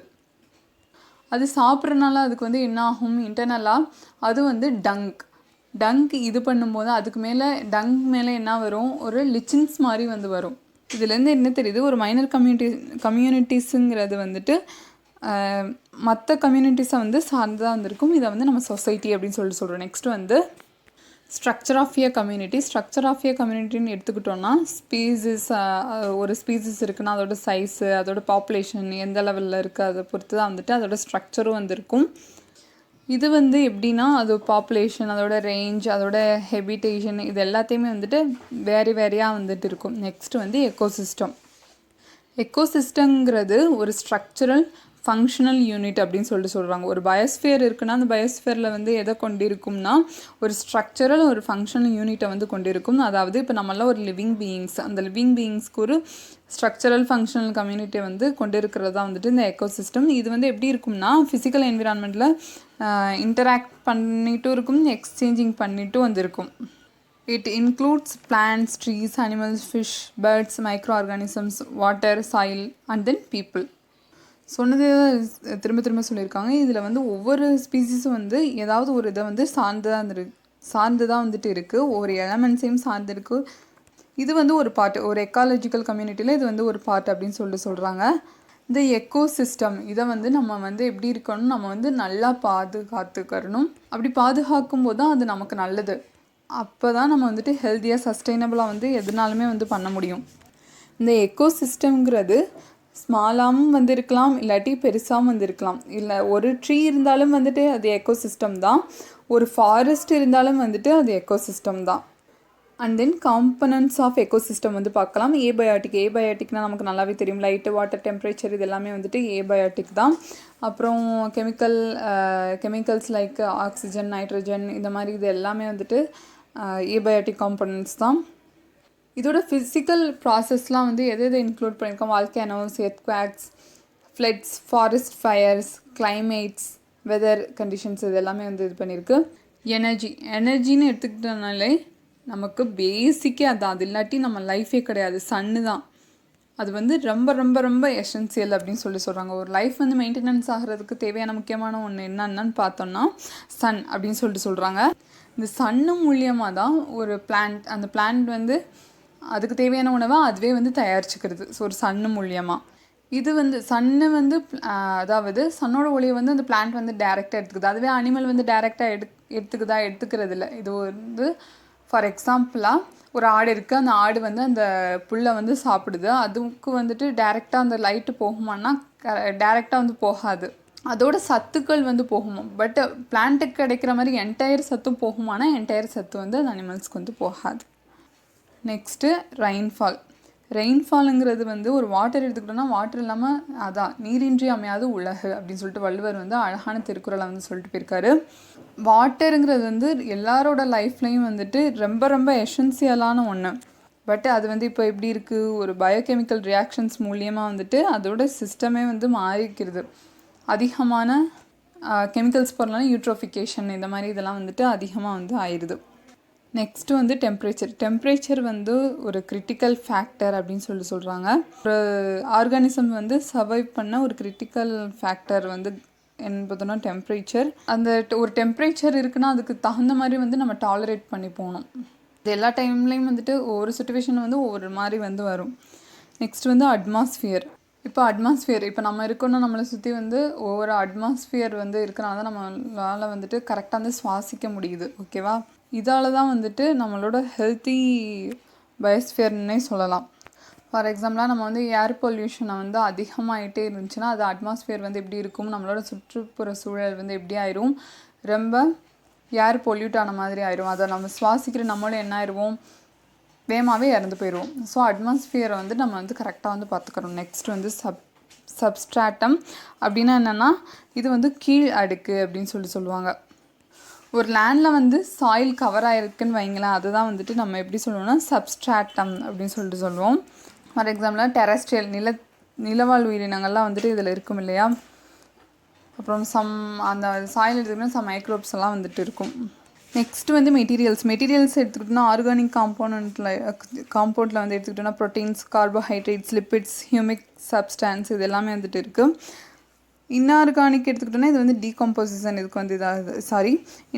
அது சாப்பிட்றனால அதுக்கு வந்து என்ன ஆகும், இன்டர்னலாக அது வந்து டங்க் இது பண்ணும்போது அதுக்கு மேலே என்ன வரும், ஒரு லிச்சின்ஸ் மாதிரி வந்து வரும். இதுலேருந்து என்ன தெரியுது, ஒரு மைனர் கம்யூனிட்டிஸுங்கிறது வந்துட்டு மற்ற கம்யூனிட்டிஸை வந்து சார்ந்துதான் வந்திருக்கும். இதை வந்து நம்ம சொசைட்டி அப்படின்னு சொல்கிறோம். நெக்ஸ்ட் வந்து ஸ்ட்ரக்சர் ஆஃப் எ கம்யூனிட்டின்னு எடுத்துக்கிட்டோன்னா ஒரு ஸ்பீசிஸ் இருக்குன்னா அதோட சைஸு, அதோட பாப்புலேஷன் எந்த லெவலில் இருக்குது அதை பொறுத்து தான் வந்துட்டு அதோட ஸ்ட்ரக்சரும் வந்திருக்கும். இது வந்து எப்படின்னா அது பாப்புலேஷன், அதோட ரேஞ்ச், அதோட ஹெபிடேஷன், இது எல்லாத்தையுமே வந்துட்டு வேறையாக வந்துட்டு இருக்கும். நெக்ஸ்ட் வந்து எக்கோசிஸ்டம்ங்கிறது ஒரு ஸ்ட்ரக்சரல் ஃபங்க்ஷனல் யூனிட் அப்படின்னு சொல்கிறாங்க. ஒரு பயோஸ்ஃபியர் இருக்குன்னா அந்த பயோஸ்ஃபியரில் வந்து எதை கொண்டிருக்கும்னா ஒரு ஸ்ட்ரக்சரல் ஒரு ஃபங்க்ஷனல் யூனிட்டை வந்து கொண்டிருக்கும். அதாவது இப்போ நம்மளாம் ஒரு லிவிங் பீயிங்ஸ், அந்த லிவிங் பீயிங்ஸ்க்கு ஒரு ஸ்ட்ரக்சரல் ஃபங்க்ஷனல் கம்யூனிட்டியை வந்து கொண்டிருக்கிறது தான் வந்துட்டு இந்த எக்கோசிஸ்டம். இது வந்து எப்படி இருக்கும்னா ஃபிசிக்கல் என்விரான்மெண்ட்டில் இன்டராக்ட் பண்ணிட்டும் இருக்கும், எக்ஸ்சேஞ்சிங் பண்ணிட்டும் வந்திருக்கும். It includes plants, trees, animals, fish, birds, microorganisms, water, soil and then people. சொன்னது திரும்ப திரும்ப சொல்லியிருக்காங்க. இதில் வந்து ஒவ்வொரு ஸ்பீசிஸும் வந்து ஏதாவது ஒரு இதை வந்து சார்ந்து தான் வந்துட்டு இருக்குது, ஒவ்வொரு எலமெண்ட்ஸையும் சார்ந்து இருக்குது. இது வந்து ஒரு பார்ட், ஒரு எக்காலஜிக்கல் கம்யூனிட்டியில் இது வந்து ஒரு பார்ட் அப்படின்னு சொல்கிறாங்க. இந்த எக்கோசிஸ்டம் இதை வந்து நம்ம வந்து எப்படி இருக்கணும், நம்ம வந்து நல்லா பாதுகாத்துக்கணும். அப்படி பாதுகாக்கும் போது தான் அது நமக்கு நல்லது. அப்போ தான் நம்ம வந்துட்டு ஹெல்த்தியாக சஸ்டைனபிளாக வந்து எதுனாலுமே வந்து பண்ண முடியும். இந்த எக்கோசிஸ்டம்ங்கிறது ஸ்மாலாகவும் வந்து இருக்கலாம், இல்லாட்டி பெருசாகவும் வந்து இருக்கலாம். இல்லை ஒரு ட்ரீ இருந்தாலும் வந்துட்டு அது எக்கோசிஸ்டம் தான், ஒரு ஃபாரஸ்ட் இருந்தாலும் வந்துட்டு அது எக்கோசிஸ்டம் தான். And then components of ecosystem வந்து பார்க்கலாம். ஏபயாட்டிக்னால் நமக்கு நல்லாவே தெரியும், லைட்டு, வாட்டர், டெம்பரேச்சர் இது எல்லாமே வந்துட்டு ஏபயாட்டிக் தான். அப்புறம் கெமிக்கல்ஸ் லைக் ஆக்சிஜன், நைட்ரஜன் இந்த மாதிரி இது எல்லாமே வந்துட்டு ஏபயாட்டிக் காம்பனன்ட்ஸ் தான். இதோட ஃபிசிக்கல் ப்ராசஸ்லாம் வந்து எதை இன்க்ளூட் பண்ணியிருக்கோம், volcanoes, earthquakes, floods, forest fires, climates, weather conditions இது எல்லாமே வந்து இது பண்ணியிருக்கு. எனர்ஜின்னு எடுத்துக்கிட்டனாலே நமக்கு பேசிக்கே அதான், அது இல்லாட்டி நம்ம லைஃபே கிடையாது. சன்னு தான் அது வந்து ரொம்ப ரொம்ப ரொம்ப எசென்சியல் அப்படின்னு சொல்கிறாங்க. ஒரு லைஃப் வந்து மெயின்டெனன்ஸ் ஆகிறதுக்கு தேவையான முக்கியமான ஒன்று என்னன்னு பார்த்தோம்னா சன் அப்படின்னு சொல்கிறாங்க. இந்த சன்னு மூலியமாக தான் ஒரு பிளான்ட், அந்த பிளான்ட் வந்து அதுக்கு தேவையான உணவை அதுவே வந்து தயாரிச்சுக்கிறது. ஸோ ஒரு சன்னு மூலியமாக இது வந்து சன்னு வந்து அதாவது சன்னோட ஒளியை வந்து அந்த பிளான்ட் வந்து டைரெக்டாக எடுத்துக்குது. அதுவே அனிமல் வந்து டைரெக்டாக எடுத்துக்கிறது இல்லை. இது வந்து ஃபார் எக்ஸாம்பிளாக ஒரு ஆடு இருக்குது, அந்த ஆடு வந்து அந்த புல்லை வந்து சாப்பிடுது. அதுக்கு வந்துட்டு டைரெக்டாக அந்த லைட்டு போகுமான்னா டைரெக்டாக வந்து போகாது, அதோட சத்துக்கள் வந்து போகுமா. பட் பிளான்ட்டுக்கு கிடைக்கிற மாதிரி என்டையர் சத்தும் போகுமானா என்டையர் சத்து வந்து அந்த அனிமல்ஸ்க்கு வந்து போகாது. நெக்ஸ்ட்டு ரெயின்ஃபாலுங்கிறது வந்து ஒரு வாட்டர் எடுத்துக்கிட்டோன்னா வாட்டர் இல்லாமல் அதான் நீரின்றி அமையாது உலகு அப்படின்னு சொல்லிட்டு வள்ளுவர் வந்து அழகான திருக்குறளை வந்து சொல்லிட்டு போயிருக்காரு. வாட்டருங்கிறது வந்து எல்லாரோட லைஃப்லையும் வந்துட்டு ரொம்ப ரொம்ப எசென்சியலான ஒன்று. பட் அது வந்து இப்போ எப்படி இருக்குது, ஒரு பயோகெமிக்கல் ரியாக்ஷன்ஸ் மூலியமாக வந்துட்டு அதோட சிஸ்டமே வந்து மாறிக்கிறது. அதிகமான கெமிக்கல்ஸ் போகிறனால யூட்ரோஃபிகேஷன் இந்த மாதிரி இதெல்லாம் வந்துட்டு அதிகமாக வந்து ஆயிடுது. நெக்ஸ்ட்டு வந்து டெம்பரேச்சர் வந்து ஒரு கிரிட்டிக்கல் ஃபேக்டர் அப்படின்னு சொல்கிறாங்க. ஒரு ஆர்கானிசம் வந்து சர்வைவ் பண்ண ஒரு கிரிட்டிக்கல் ஃபேக்டர் வந்து என்பதுனா டெம்பரேச்சர். அந்த ஒரு டெம்பரேச்சர் இருக்குன்னா அதுக்கு தகுந்த மாதிரி வந்து நம்ம டாலரேட் பண்ணி போகணும். இது எல்லா டைம்லேயும் வந்துட்டு ஒவ்வொரு சுச்சுவேஷன் வந்து ஒவ்வொரு மாதிரி வந்து வரும். நெக்ஸ்ட் வந்து அட்மாஸ்ஃபியர். இப்போ நம்ம இருக்கோன்னா நம்மளை சுற்றி வந்து ஒவ்வொரு அட்மாஸ்ஃபியர் வந்து இருக்கிறனால தான் நம்மளால் வந்துட்டு கரெக்டாக வந்து சுவாசிக்க முடியுது. ஓகேவா, இதால் தான் வந்துட்டு நம்மளோட ஹெல்த்தி பயோஸ்ஃபியர்னே சொல்லலாம். ஃபார் எக்ஸாம்பிளாக நம்ம வந்து ஏர் பொல்யூஷனை வந்து அதிகமாகிட்டே இருந்துச்சுன்னா அது அட்மாஸ்ஃபியர் வந்து எப்படி இருக்கும், நம்மளோட சுற்றுப்புற சூழல் வந்து எப்படி ஆயிரும், ரொம்ப ஏர் பொல்யூட் ஆன மாதிரி ஆயிரும். அதை நம்ம சுவாசிக்கிற நம்மளும் என்ன ஆயிடுவோம், வேகமாகவே இறந்து போயிடுவோம். ஸோ அட்மாஸ்ஃபியரை வந்து நம்ம வந்து கரெக்டாக வந்து பார்த்துக்கிறோம். நெக்ஸ்ட் வந்து சப்ஸ்ட்ராட்டம் அப்படின்னா என்னென்னா இது வந்து கீழ் அடுக்கு அப்படின்னு சொல்லுவாங்க. ஒரு லேண்டில் வந்து சாயில் கவர் ஆகிருக்குன்னு வைங்களேன், அதுதான் வந்துட்டு நம்ம எப்படி சொல்லுவோம்னா சப்ஸ்ட்ராட்டம் அப்படின்னு சொல்லுவோம். ஃபார் எக்ஸாம்பிளாக டெரஸ்ட்ரியல் நிலவாழ் உயிரினங்கள்லாம் வந்துட்டு இதில் இருக்கும் இல்லையா. அப்புறம் அந்த சாயில் எடுத்துக்கிட்டோம்னா சம் மைக்ரோப்ஸ் எல்லாம் வந்துட்டு இருக்கும். நெக்ஸ்ட் வந்து மெட்டீரியல்ஸ் எடுத்துக்கிட்டோம்னா ஆர்கானிக் காம்பவுண்டில் வந்து எடுத்துக்கிட்டோம்னா proteins, carbohydrates, lipids, humic substance இது எல்லாமே வந்துட்டு இருக்குது. இன்ஆர்கானிக் எடுத்துக்கிட்டோன்னா இது வந்து டீகம்போசிஷன், இதுக்கு வந்து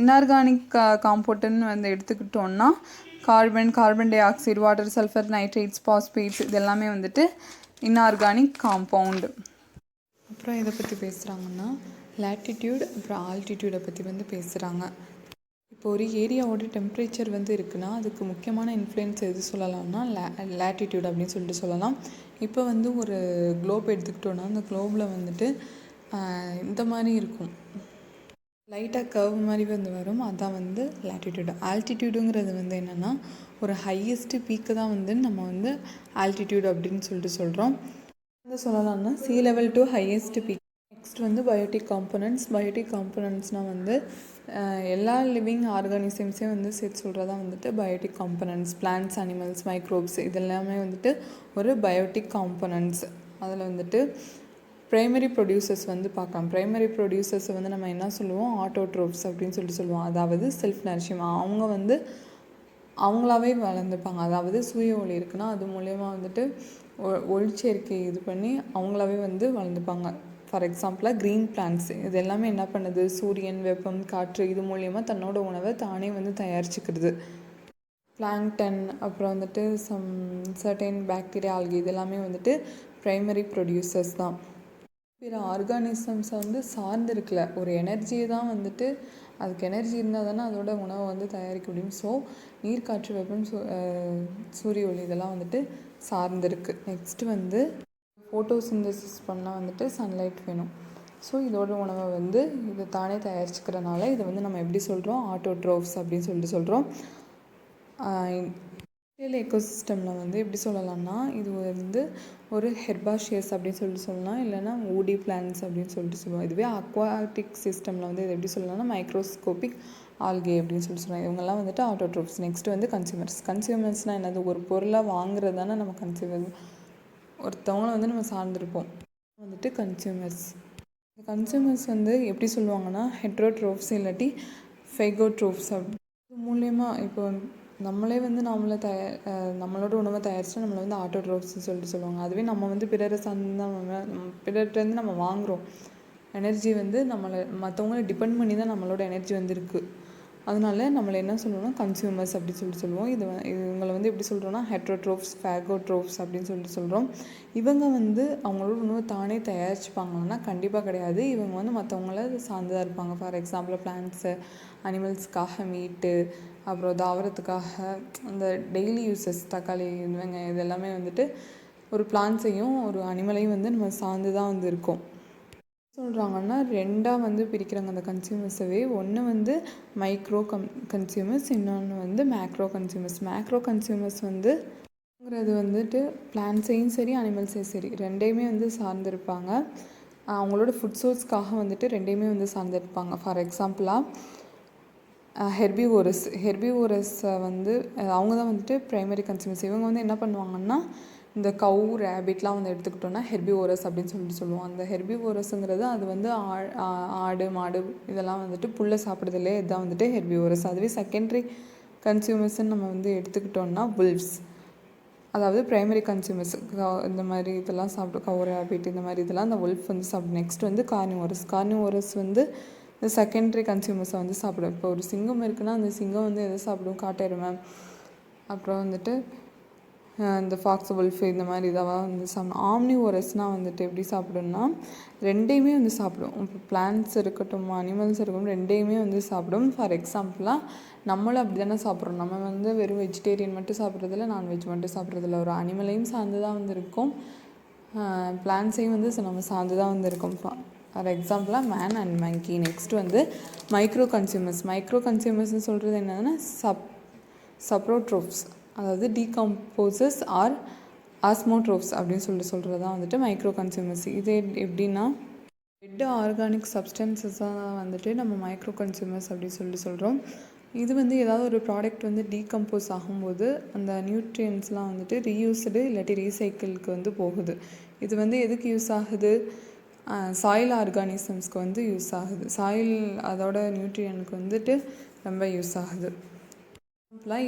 இன்ஆர்கானிக் காம்பவுண்டுன்னு வந்து எடுத்துக்கிட்டோன்னா carbon di oxide, water, sulphur, nitrates, phosphates இது எல்லாமே வந்துட்டு இன்ஆர்கானிக் காம்பவுண்டு. அப்புறம் இதை பற்றி பேசுகிறாங்கன்னா லேட்டிடியூட் அப்புறம் ஆல்டிடியூடை பற்றி வந்து பேசுகிறாங்க. இப்போ ஒரு ஏரியாவோட டெம்பரேச்சர் வந்து இருக்குன்னா அதுக்கு முக்கியமான இன்ஃப்ளூயன்ஸ் எது சொல்லலாம்னா லேட்டிடியூட் அப்படின்னு சொல்லலாம். இப்போ வந்து ஒரு குளோப் எடுத்துக்கிட்டோன்னா அந்த குளோபில் வந்துட்டு இந்த மாதிரி இருக்கும், லைட்டாக கர்வ் மாதிரி வந்து வரும், அதுதான் வந்து லேட்டிடியூடு. ஆல்டிடியூடுங்கிறது வந்து என்னென்னா ஒரு ஹையஸ்ட்டு பீக்கு தான் வந்து நம்ம வந்து ஆல்டிடியூட் அப்படின்னு சொல்கிறோம். வந்து சொல்லலாம்னா sea level to highest peak. Next வந்து பயோட்டிக் காம்போனன்ட்ஸ்னால் வந்து எல்லா லிவிங் ஆர்கானிசம்ஸையும் வந்து சேர்த்து சொல்கிறதா வந்துட்டு biotic components. Plants, animals, microbes இதெல்லாமே வந்துட்டு ஒரு பயோட்டிக் காம்போனன்ட்ஸ். அதில் வந்துட்டு ப்ரைமரி ப்ரொடியூசர்ஸ் வந்து பார்க்கலாம். ப்ரைமரி ப்ரொடியூசர்ஸை வந்து நம்ம என்ன சொல்லுவோம், ஆட்டோட்ரோப்ஸ் அப்படின்னு சொல்லுவோம். அதாவது செல்ஃப் நரிஷிங், அவங்க வந்து அவங்களாவே வளர்ந்துப்பாங்க. அதாவது சூரிய ஒளி இருக்குன்னா அது மூலயமா வந்துட்டு ஒளிச்சேர்க்கை இது பண்ணி அவங்களாவே வந்து வளர்ந்துப்பாங்க. ஃபார் எக்ஸாம்பிளாக க்ரீன் பிளான்ட்ஸ் இது எல்லாமே என்ன பண்ணுது, சூரியன், வெப்பம், காற்று இது மூலயமா தன்னோட உணவை தானே வந்து தயாரிச்சுக்கிறது. பிளாங்டன், அப்புறம் வந்துட்டு சர்டைன் பாக்டீரியா, ஆல்கி இதெல்லாமே வந்துட்டு ப்ரைமரி ப்ரொடியூசர்ஸ் தான். பிற ஆர்கானிசம்ஸை வந்து சார்ந்திருக்கல, ஒரு எனர்ஜியை தான் வந்துட்டு அதுக்கு எனர்ஜி இருந்தால் தானே அதோட உணவை வந்து தயாரிக்க முடியும். ஸோ நீர், காற்று, வெப்பம், சூரிய ஒளி இதெல்லாம் வந்துட்டு சார்ந்திருக்கு. நெக்ஸ்ட்டு வந்து ஃபோட்டோசிந்தசிஸ் பண்ணால் வந்துட்டு சன்லைட் வேணும். ஸோ இதோட உணவை வந்து இது தானே தயாரிச்சுக்கிறனால இதை வந்து நம்ம எப்படி சொல்கிறோம், ஆட்டோட்ரோப்ஸ் அப்படின்னு சொல்கிறோம். இண்டஸ்ட்ரியல் எக்கோசிஸ்டமில் வந்து எப்படி சொல்லலாம்னா இது வந்து ஒரு ஹெர்பாஷியஸ் அப்படின்னு சொல்லலாம், இல்லைனா ஊடி பிளான்ட்ஸ் அப்படின்னு சொல்லுவோம். இதுவே அக்வாட்டிக் சிஸ்டமில் வந்து இது எப்படி சொல்லலாம்னா மைக்ரோஸ்கோபிக் ஆல்கே அப்படின்னு சொல்லுவாங்க. இவங்கெல்லாம் வந்துட்டு ஆட்டோட்ரோப்ஸ். நெக்ஸ்ட் வந்து கன்சியூமர்ஸ்னால் என்னது, ஒரு பொருளை வாங்குறது தானே நம்ம கன்சியூமர், ஒருத்தவங்களை வந்து நம்ம சார்ந்திருப்போம், வந்துட்டு கன்சியூமர்ஸ் வந்து எப்படி சொல்லுவாங்கன்னா ஹெட்ரோட்ரோப்ஸ் இல்லாட்டி ஃபைகோட்ரோப்ஸ். அது மூலயமா இப்போ நம்மளே வந்து நம்மளோட உணவை தயாரிச்சுட்டு நம்மளை வந்து ஆட்டோட்ரோப்ஸ்ன்னு சொல்லுவாங்க. அதுவே நம்ம வந்து பிறரை பிறர்கிட்டருந்து நம்ம வாங்குகிறோம் எனர்ஜி வந்து மற்றவங்கள டிபெண்ட் பண்ணி தான் நம்மளோட எனர்ஜி வந்து இருக்குது. அதனால நம்மளை என்ன சொல்லுவோம்னா கன்சியூமர்ஸ் அப்படி சொல்லுவோம். இவங்களை வந்து எப்படி சொல்கிறோன்னா ஹெட்ரோட்ரோப்ஸ், ஃபேகோட்ரோப்ஸ் அப்படின்னு சொல்கிறோம். இவங்க வந்து அவங்களோட உணவை தானே தயாரிச்சுப்பாங்கன்னா கண்டிப்பாக கிடையாது. இவங்க வந்து மற்றவங்கள சார்ந்துதான் இருப்பாங்க. ஃபார் எக்ஸாம்பிள் பிளான்ட்ஸு, அனிமல்ஸ்க்காக மீட்டு, அப்புறம் தாவரத்துக்காக அந்த டெய்லி யூஸஸ் தக்காளி, வெங்காயம் இது எல்லாமே வந்துட்டு ஒரு பிளான்ட்ஸையும் ஒரு அனிமலையும் வந்து நம்ம சார்ந்து தான் வந்து இருக்கோம். சொல்கிறாங்கன்னா ரெண்டாக வந்து பிரிக்கிறாங்க அந்த கன்சியூமர்ஸவே. ஒன்று வந்து மைக்ரோ கன்சியூமர்ஸ், இன்னொன்று வந்து மேக்ரோ கன்சியூமர்ஸ் வந்துங்கிறது வந்துட்டு பிளான்ட்ஸையும் சரி அனிமல்ஸையும் சரி ரெண்டையுமே வந்து சார்ந்திருப்பாங்க. அவங்களோட ஃபுட் சோர்ஸ்க்காக வந்துட்டு ரெண்டையுமே வந்து சார்ந்திருப்பாங்க. ஃபார் எக்ஸாம்பிளாக ஹெர்பிவோரஸை வந்து அவங்க தான் வந்துட்டு ப்ரைமரி கன்சியூமர்ஸ். இவங்க வந்து என்ன பண்ணுவாங்கன்னா இந்த கவு, ரேபிட்லாம் வந்து எடுத்துக்கிட்டோன்னா ஹெர்பிவோரஸ் அப்படின்னு சொல்லுவோம். அந்த ஹெர்பிவோரஸுங்கிறது அது வந்து ஆடு, மாடு இதெல்லாம் வந்துட்டு புல்லை சாப்பிட்றதுலே இதுதான் வந்துட்டு ஹெர்பிவோரஸ். அதுவே செகண்டரி கன்சியூமர்ஸ்ன்னு நம்ம வந்து எடுத்துக்கிட்டோன்னா வுல்வ்ஸ், அதாவது ப்ரைமரி கன்சியூமர்ஸ் இந்த மாதிரி இதெல்லாம் சாப்பிடும், கவு, ரேபிட் இந்த மாதிரி இதெல்லாம் அந்த வுல்ஃப் வந்து சாப்பிடும். நெக்ஸ்ட் வந்து கார்னிவோரஸ் வந்து இந்த செகண்டரி கன்சியூமர்ஸை வந்து சாப்பிடும். இப்போ ஒரு சிங்கம் இருக்குன்னா அந்த சிங்கம் வந்து எதை சாப்பிடும், காட்டெருமை, அப்புறம் வந்துட்டு இந்த ஃபாக்ஸ், வுல்ஃப் இந்த மாதிரி இதெல்லாம் வந்து சாப்பிடும். ஆம்னிவோரஸ்னால் வந்துட்டு எப்படி சாப்பிடும்னா ரெண்டையுமே வந்து சாப்பிடும். இப்போ பிளான்ட்ஸ் இருக்கட்டும், அனிமல்ஸ் இருக்கட்டும் ரெண்டையுமே வந்து சாப்பிடும். ஃபார் எக்ஸாம்பிளாக நம்மளும் அப்படி தானே சாப்பிட்றோம். நம்ம வந்து வெறும் வெஜிடேரியன் மட்டும் சாப்பிட்றதில்ல, நான்வெஜ் மட்டும் சாப்பிட்றதில்ல. ஒரு அனிமலையும் சார்ந்து தான் வந்து இருக்கும், பிளான்ட்ஸையும் வந்து நம்ம சார்ந்து தான் வந்து இருக்கும். ஃபார் எக்ஸாம்பிளாக மேன் அண்ட் மங்கி. நெக்ஸ்ட் வந்து மைக்ரோ கன்சியூமர்ஸ்னு சொல்கிறது என்னதுன்னா சப்ரோட்ரோப்ஸ், அதாவது டீகம்போசஸ் ஆர் ஆஸ்மோட்ரோப்ஸ் அப்படின்னு சொல்கிறது தான் வந்துட்டு மைக்ரோ கன்சியூமர்ஸ். இது எப்படின்னா டெட் ஆர்கானிக் சப்ஸ்டன்சஸாக தான் வந்துட்டு நம்ம மைக்ரோ கன்சியூமர்ஸ் அப்படின்னு சொல்கிறோம். இது வந்து ஏதாவது ஒரு ப்ராடக்ட் வந்து டீகம்போஸ் ஆகும்போது அந்த நியூட்ரியன்ஸ்லாம் வந்துட்டு ரீயூஸ்டு இல்லாட்டி ரீசைக்கிளுக்கு வந்து போகுது. இது வந்து எதுக்கு யூஸ் ஆகுது, சாயில் ஆர்கானிசம்ஸ்க்கு வந்து யூஸ் ஆகுது. சாயில் அதோட நியூட்ரியனுக்கு வந்துட்டு ரொம்ப யூஸ் ஆகுது.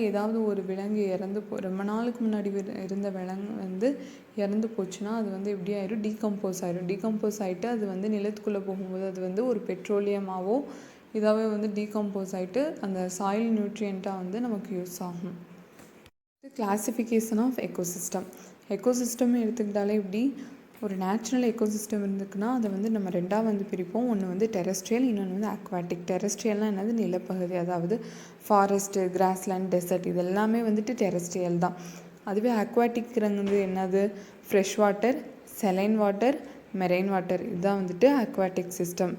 ஏதாவது ஒரு விலங்கு ரொம்ப நாளுக்கு முன்னாடி இருந்த விலங்கு வந்து இறந்து போச்சுன்னா அது வந்து எப்படி ஆயிரும், டீகம்போஸ் ஆகிட்டு அது வந்து நிலத்துக்குள்ளே போகும்போது அது வந்து ஒரு பெட்ரோலியமாகவோ இதாகவே வந்து டீகம்போஸ் ஆகிட்டு அந்த சாயில் நியூட்ரியண்ட்டாக வந்து நமக்கு யூஸ் ஆகும். கிளாசிஃபிகேஷன் ஆஃப் எக்கோசிஸ்டம் எடுத்துக்கிட்டாலே இப்படி ஒரு நேச்சுரல் எக்கோசிஸ்டம் இருந்துக்குன்னா அதை வந்து நம்ம ரெண்டாக வந்து பிரிப்போம். ஒன்று வந்து டெரெஸ்ட்ரியல், இன்னொன்று வந்து அக்வாட்டிக். டெரெஸ்ட்ரியல்னால் என்னது, நிலப்பகுதி, அதாவது ஃபாரஸ்ட்டு, கிராஸ்லேண்ட், டெசர்ட் இது எல்லாமே வந்துட்டு டெரெஸ்ட்ரியல் தான். அதுவே அக்வாட்டிக்கிறது என்னது, fresh water, saline water, marine water, இதுதான் வந்துட்டு அக்வாட்டிக் சிஸ்டம்.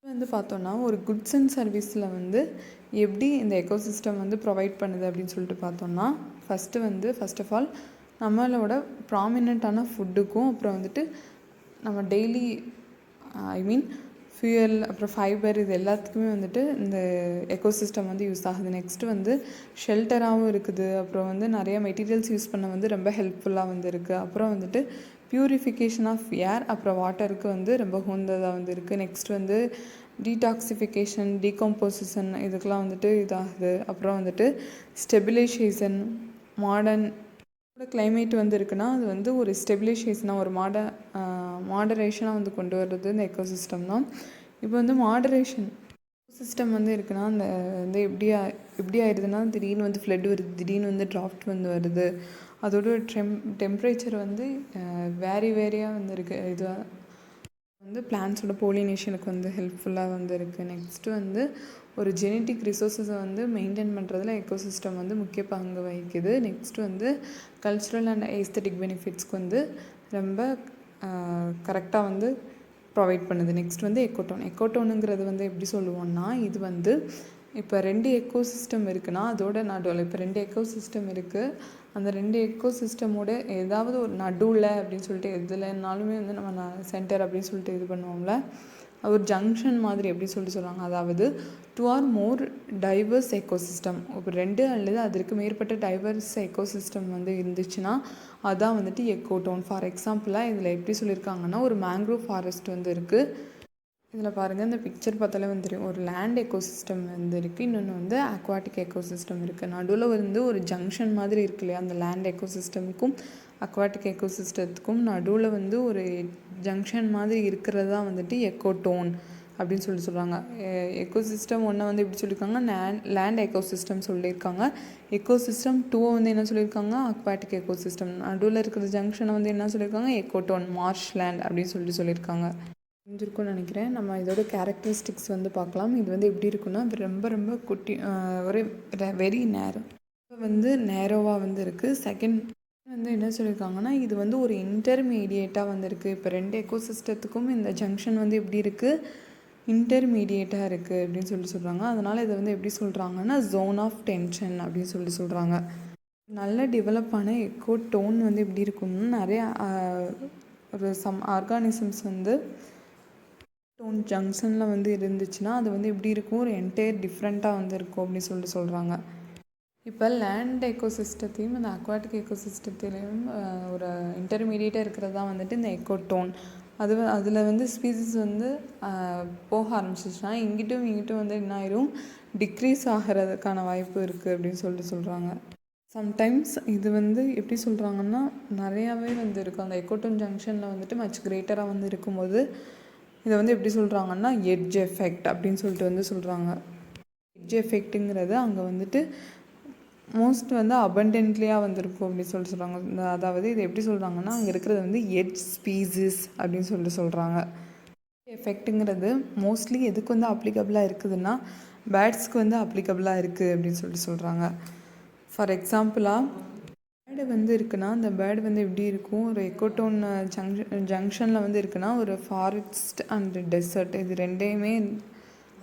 வந்து பார்த்தோன்னா ஒரு குட்ஸ் அண்ட் சர்வீஸில் வந்து எப்படி இந்த எக்கோசிஸ்டம் வந்து ப்ரொவைட் பண்ணுது அப்படின்னு சொல்லிட்டு பார்த்தோன்னா ஃபஸ்ட் ஆஃப் ஆல் நம்மளோட ப்ராமினெண்ட்டான ஃபுட்டுக்கும் அப்புறம் வந்துட்டு நம்ம டெய்லி ஐ மீன் ஃபியூயல் அப்புறம் ஃபைபர் இது எல்லாத்துக்குமே வந்துட்டு இந்த எக்கோசிஸ்டம் வந்து யூஸ் ஆகுது. நெக்ஸ்ட்டு வந்து ஷெல்டராகவும் இருக்குது. அப்புறம் வந்து நிறைய மெட்டீரியல்ஸ் யூஸ் பண்ண வந்து ரொம்ப ஹெல்ப்ஃபுல்லாக வந்து இருக்குது. அப்புறம் வந்துட்டு பியூரிஃபிகேஷன் ஆஃப் ஏர் அப்புறம் வாட்டருக்கு வந்து ரொம்ப உகந்ததாக வந்து இருக்குது. நெக்ஸ்ட் வந்து டீடாக்சிஃபிகேஷன், டீகம்போசிஷன் இதுக்கெலாம் வந்துட்டு இதாகுது. அப்புறம் வந்துட்டு ஸ்டெபிலைசேஷன், மாடர்ன் கிளைமேட் வந்து இருக்குன்னா அது வந்து ஒரு ஸ்டெபிலைசேஷனாக ஒரு மாடரேஷனாக வந்து கொண்டு வர்றது இந்த எக்கோசிஸ்டம் தான். இப்போ வந்து மாடரேஷன் சிஸ்டம் வந்து இருக்குன்னா அந்த வந்து எப்படி ஆயிடுதுன்னா திடீர்னு வந்து ஃப்ளட் வருது, திடீர்னு வந்து டிராஃப்ட் வந்து வருது. அதோட டெம்பரேச்சர் வந்து வேரியாக வந்து இருக்குது. இது வந்து பிளான்ஸோட போலினேஷனுக்கு வந்து ஹெல்ப்ஃபுல்லாக வந்து இருக்குது. நெக்ஸ்ட்டு வந்து ஒரு ஜெனட்டிக் ரிசோர்ஸஸை வந்து மெயின்டைன் பண்ணுறதுல எக்கோசிஸ்டம் வந்து முக்கிய பங்கு வகிக்குது. நெக்ஸ்ட்டு வந்து கல்ச்சுரல் அண்ட் ஏஸ்தட்டிக் பெனிஃபிட்ஸ்க்கு வந்து ரொம்ப கரெக்டாக வந்து ப்ரொவைட் பண்ணுது. நெக்ஸ்ட் வந்து எக்கோட்டோனுங்கிறது வந்து எப்படி சொல்லுவோம்னா இது வந்து இப்போ 2 எக்கோசிஸ்டம் இருக்குன்னா அதோட நடுவில் இப்போ 2 எக்கோசிஸ்டம் இருக்குது. அந்த 2 எக்கோசிஸ்டமோட ஏதாவது ஒரு நடுவில் அப்படின்னு சொல்லிட்டு எதுலனாலுமே வந்து நம்ம சென்டர் அப்படின்னு சொல்லிட்டு இது பண்ணுவோம்ல, ஒரு ஜங்ஷன் மாதிரி எப்படி சொல்கிறாங்க. அதாவது 2 or more டைவர்ஸ் எக்கோசிஸ்டம், இப்போ 2 அல்லது அதற்கு மேற்பட்ட டைவர்ஸ் எக்கோசிஸ்டம் வந்து இருந்துச்சுன்னா அதான் வந்துட்டு எக்கோட்டோன். ஃபார் எக்ஸாம்பிளாக இதில் எப்படி சொல்லியிருக்காங்கன்னா ஒரு மேங்க்ரோவ் ஃபாரஸ்ட் வந்து இருக்குது. இதில் பாருங்கள், இந்த பிக்சர் பார்த்தாலே வந்து தெரியும். ஒரு லேண்ட் எக்கோசிஸ்டம் வந்து இருக்குது, இன்னொன்று வந்து அக்வாட்டிக் எக்கோசிஸ்டம் இருக்குது. நடுவில் வந்து ஒரு ஜங்ஷன் மாதிரி இருக்கு இல்லையா, அந்த லேண்ட் எக்கோசிஸ்டமுக்கும் அக்வாட்டிக் எக்கோசிஸ்டத்துக்கும் நடுவில் வந்து ஒரு ஜங்ஷன் மாதிரி இருக்கிறதா வந்துட்டு எக்கோட்டோன் அப்படின்னு சொல்கிறாங்க. எக்கோசிஸ்டம் ஒன்றை வந்து எப்படி சொல்லியிருக்காங்க, லேண்ட் எக்கோசிஸ்டம் சொல்லியிருக்காங்க. எக்கோசிஸ்டம் 2 வந்து என்ன சொல்லியிருக்காங்க, அக்வாட்டிக் எக்கோசிஸ்டம். நடுவில் இருக்கிற ஜங்ஷனை வந்து என்ன சொல்லியிருக்காங்க, எக்கோட்டோன், மார்ஷ் லேண்ட் அப்படின்னு சொல்லியிருக்காங்க. புரிஞ்சிருக்கும்னு நினைக்கிறேன். நம்ம இதோட கேரக்டரிஸ்டிக்ஸ் வந்து பார்க்கலாம். இது வந்து எப்படி இருக்குன்னா ரொம்ப ரொம்ப குட்டி, ஒரு வெரி நேரோ வந்து நேரோவாக வந்து இருக்குது. செகண்ட் வந்து என்ன சொல்லியிருக்காங்கன்னா இது வந்து ஒரு இன்டர்மீடியேட்டாக வந்து இருக்குது. இப்போ 2 எக்கோசிஸ்டத்துக்கும் இந்த ஜங்ஷன் வந்து எப்படி இருக்குது, இன்டர்மீடியேட்டாக இருக்குது அப்படின்னு சொல்கிறாங்க. அதனால் இதை வந்து எப்படி சொல்கிறாங்கன்னா ஜோன் ஆஃப் டென்ஷன் அப்படின்னு சொல்கிறாங்க. நல்ல டெவலப்பான எக்கோட்டோன் வந்து எப்படி இருக்கும்னா நிறைய ஒரு ஆர்கானிசம்ஸ் வந்து டோன் ஜங்ஷனில் வந்து இருந்துச்சுன்னா அது வந்து எப்படி இருக்கும், ஒரு என்டையர் டிஃப்ரெண்ட்டாக வந்து இருக்கும் அப்படின்னு சொல்கிறாங்க. இப்போ லேண்ட் எக்கோசிஸ்டத்தையும் இந்த அக்வாட்டிக் எக்கோசிஸ்டத்துலேயும் ஒரு இன்டர்மீடியேட்டாக இருக்கிறது தான் வந்துட்டு இந்த எக்கோட்டோன். அதில் வந்து ஸ்பீசிஸ் வந்து போக ஆரம்பிச்சிச்சுன்னா இங்கிட்டும் வந்து என்ன ஆயிரும், டிக்ரீஸ் ஆகிறதுக்கான வாய்ப்பு இருக்குது அப்படின்னு சொல்கிறாங்க. சம்டைம்ஸ் இது வந்து எப்படி சொல்கிறாங்கன்னா நிறையாவே வந்து இருக்கும். அந்த எக்கோட்டோன் ஜங்ஷனில் வந்துட்டு மச் கிரேட்டராக வந்து இருக்கும்போது இதை வந்து எப்படி சொல்கிறாங்கன்னா எட்ஜ் எஃபெக்ட் அப்படின்னு சொல்லிட்டு வந்து சொல்கிறாங்க. எட்ஜ் எஃபெக்ட்டுங்கிறது அங்கே வந்துட்டு மோஸ்ட் வந்து அபண்டன்ட்லியாக வந்துருக்கும் அப்படின்னு சொல்கிறாங்க. அதாவது இது எப்படி சொல்கிறாங்கன்னா அங்கே இருக்கிறது வந்து எட்ஜ் ஸ்பீசிஸ் அப்படின்னு சொல்கிறாங்க. எஃபெக்ட்டுங்கிறது மோஸ்ட்லி எதுக்கு வந்து அப்ளிகபிளாக இருக்குதுன்னா பேர்ட்ஸ்க்கு வந்து அப்ளிகபிளாக இருக்குது அப்படின்னு சொல்கிறாங்க. ஃபார் எக்ஸாம்பிளாக பேர்டு வந்து இருக்குன்னா அந்த பேர்டு வந்து எப்படி இருக்கும், ஒரு எக்கோட்டோன் ஜங்ஷனில் வந்து இருக்குன்னா ஒரு ஃபாரஸ்ட் அண்ட் டெசர்ட் இது ரெண்டையுமே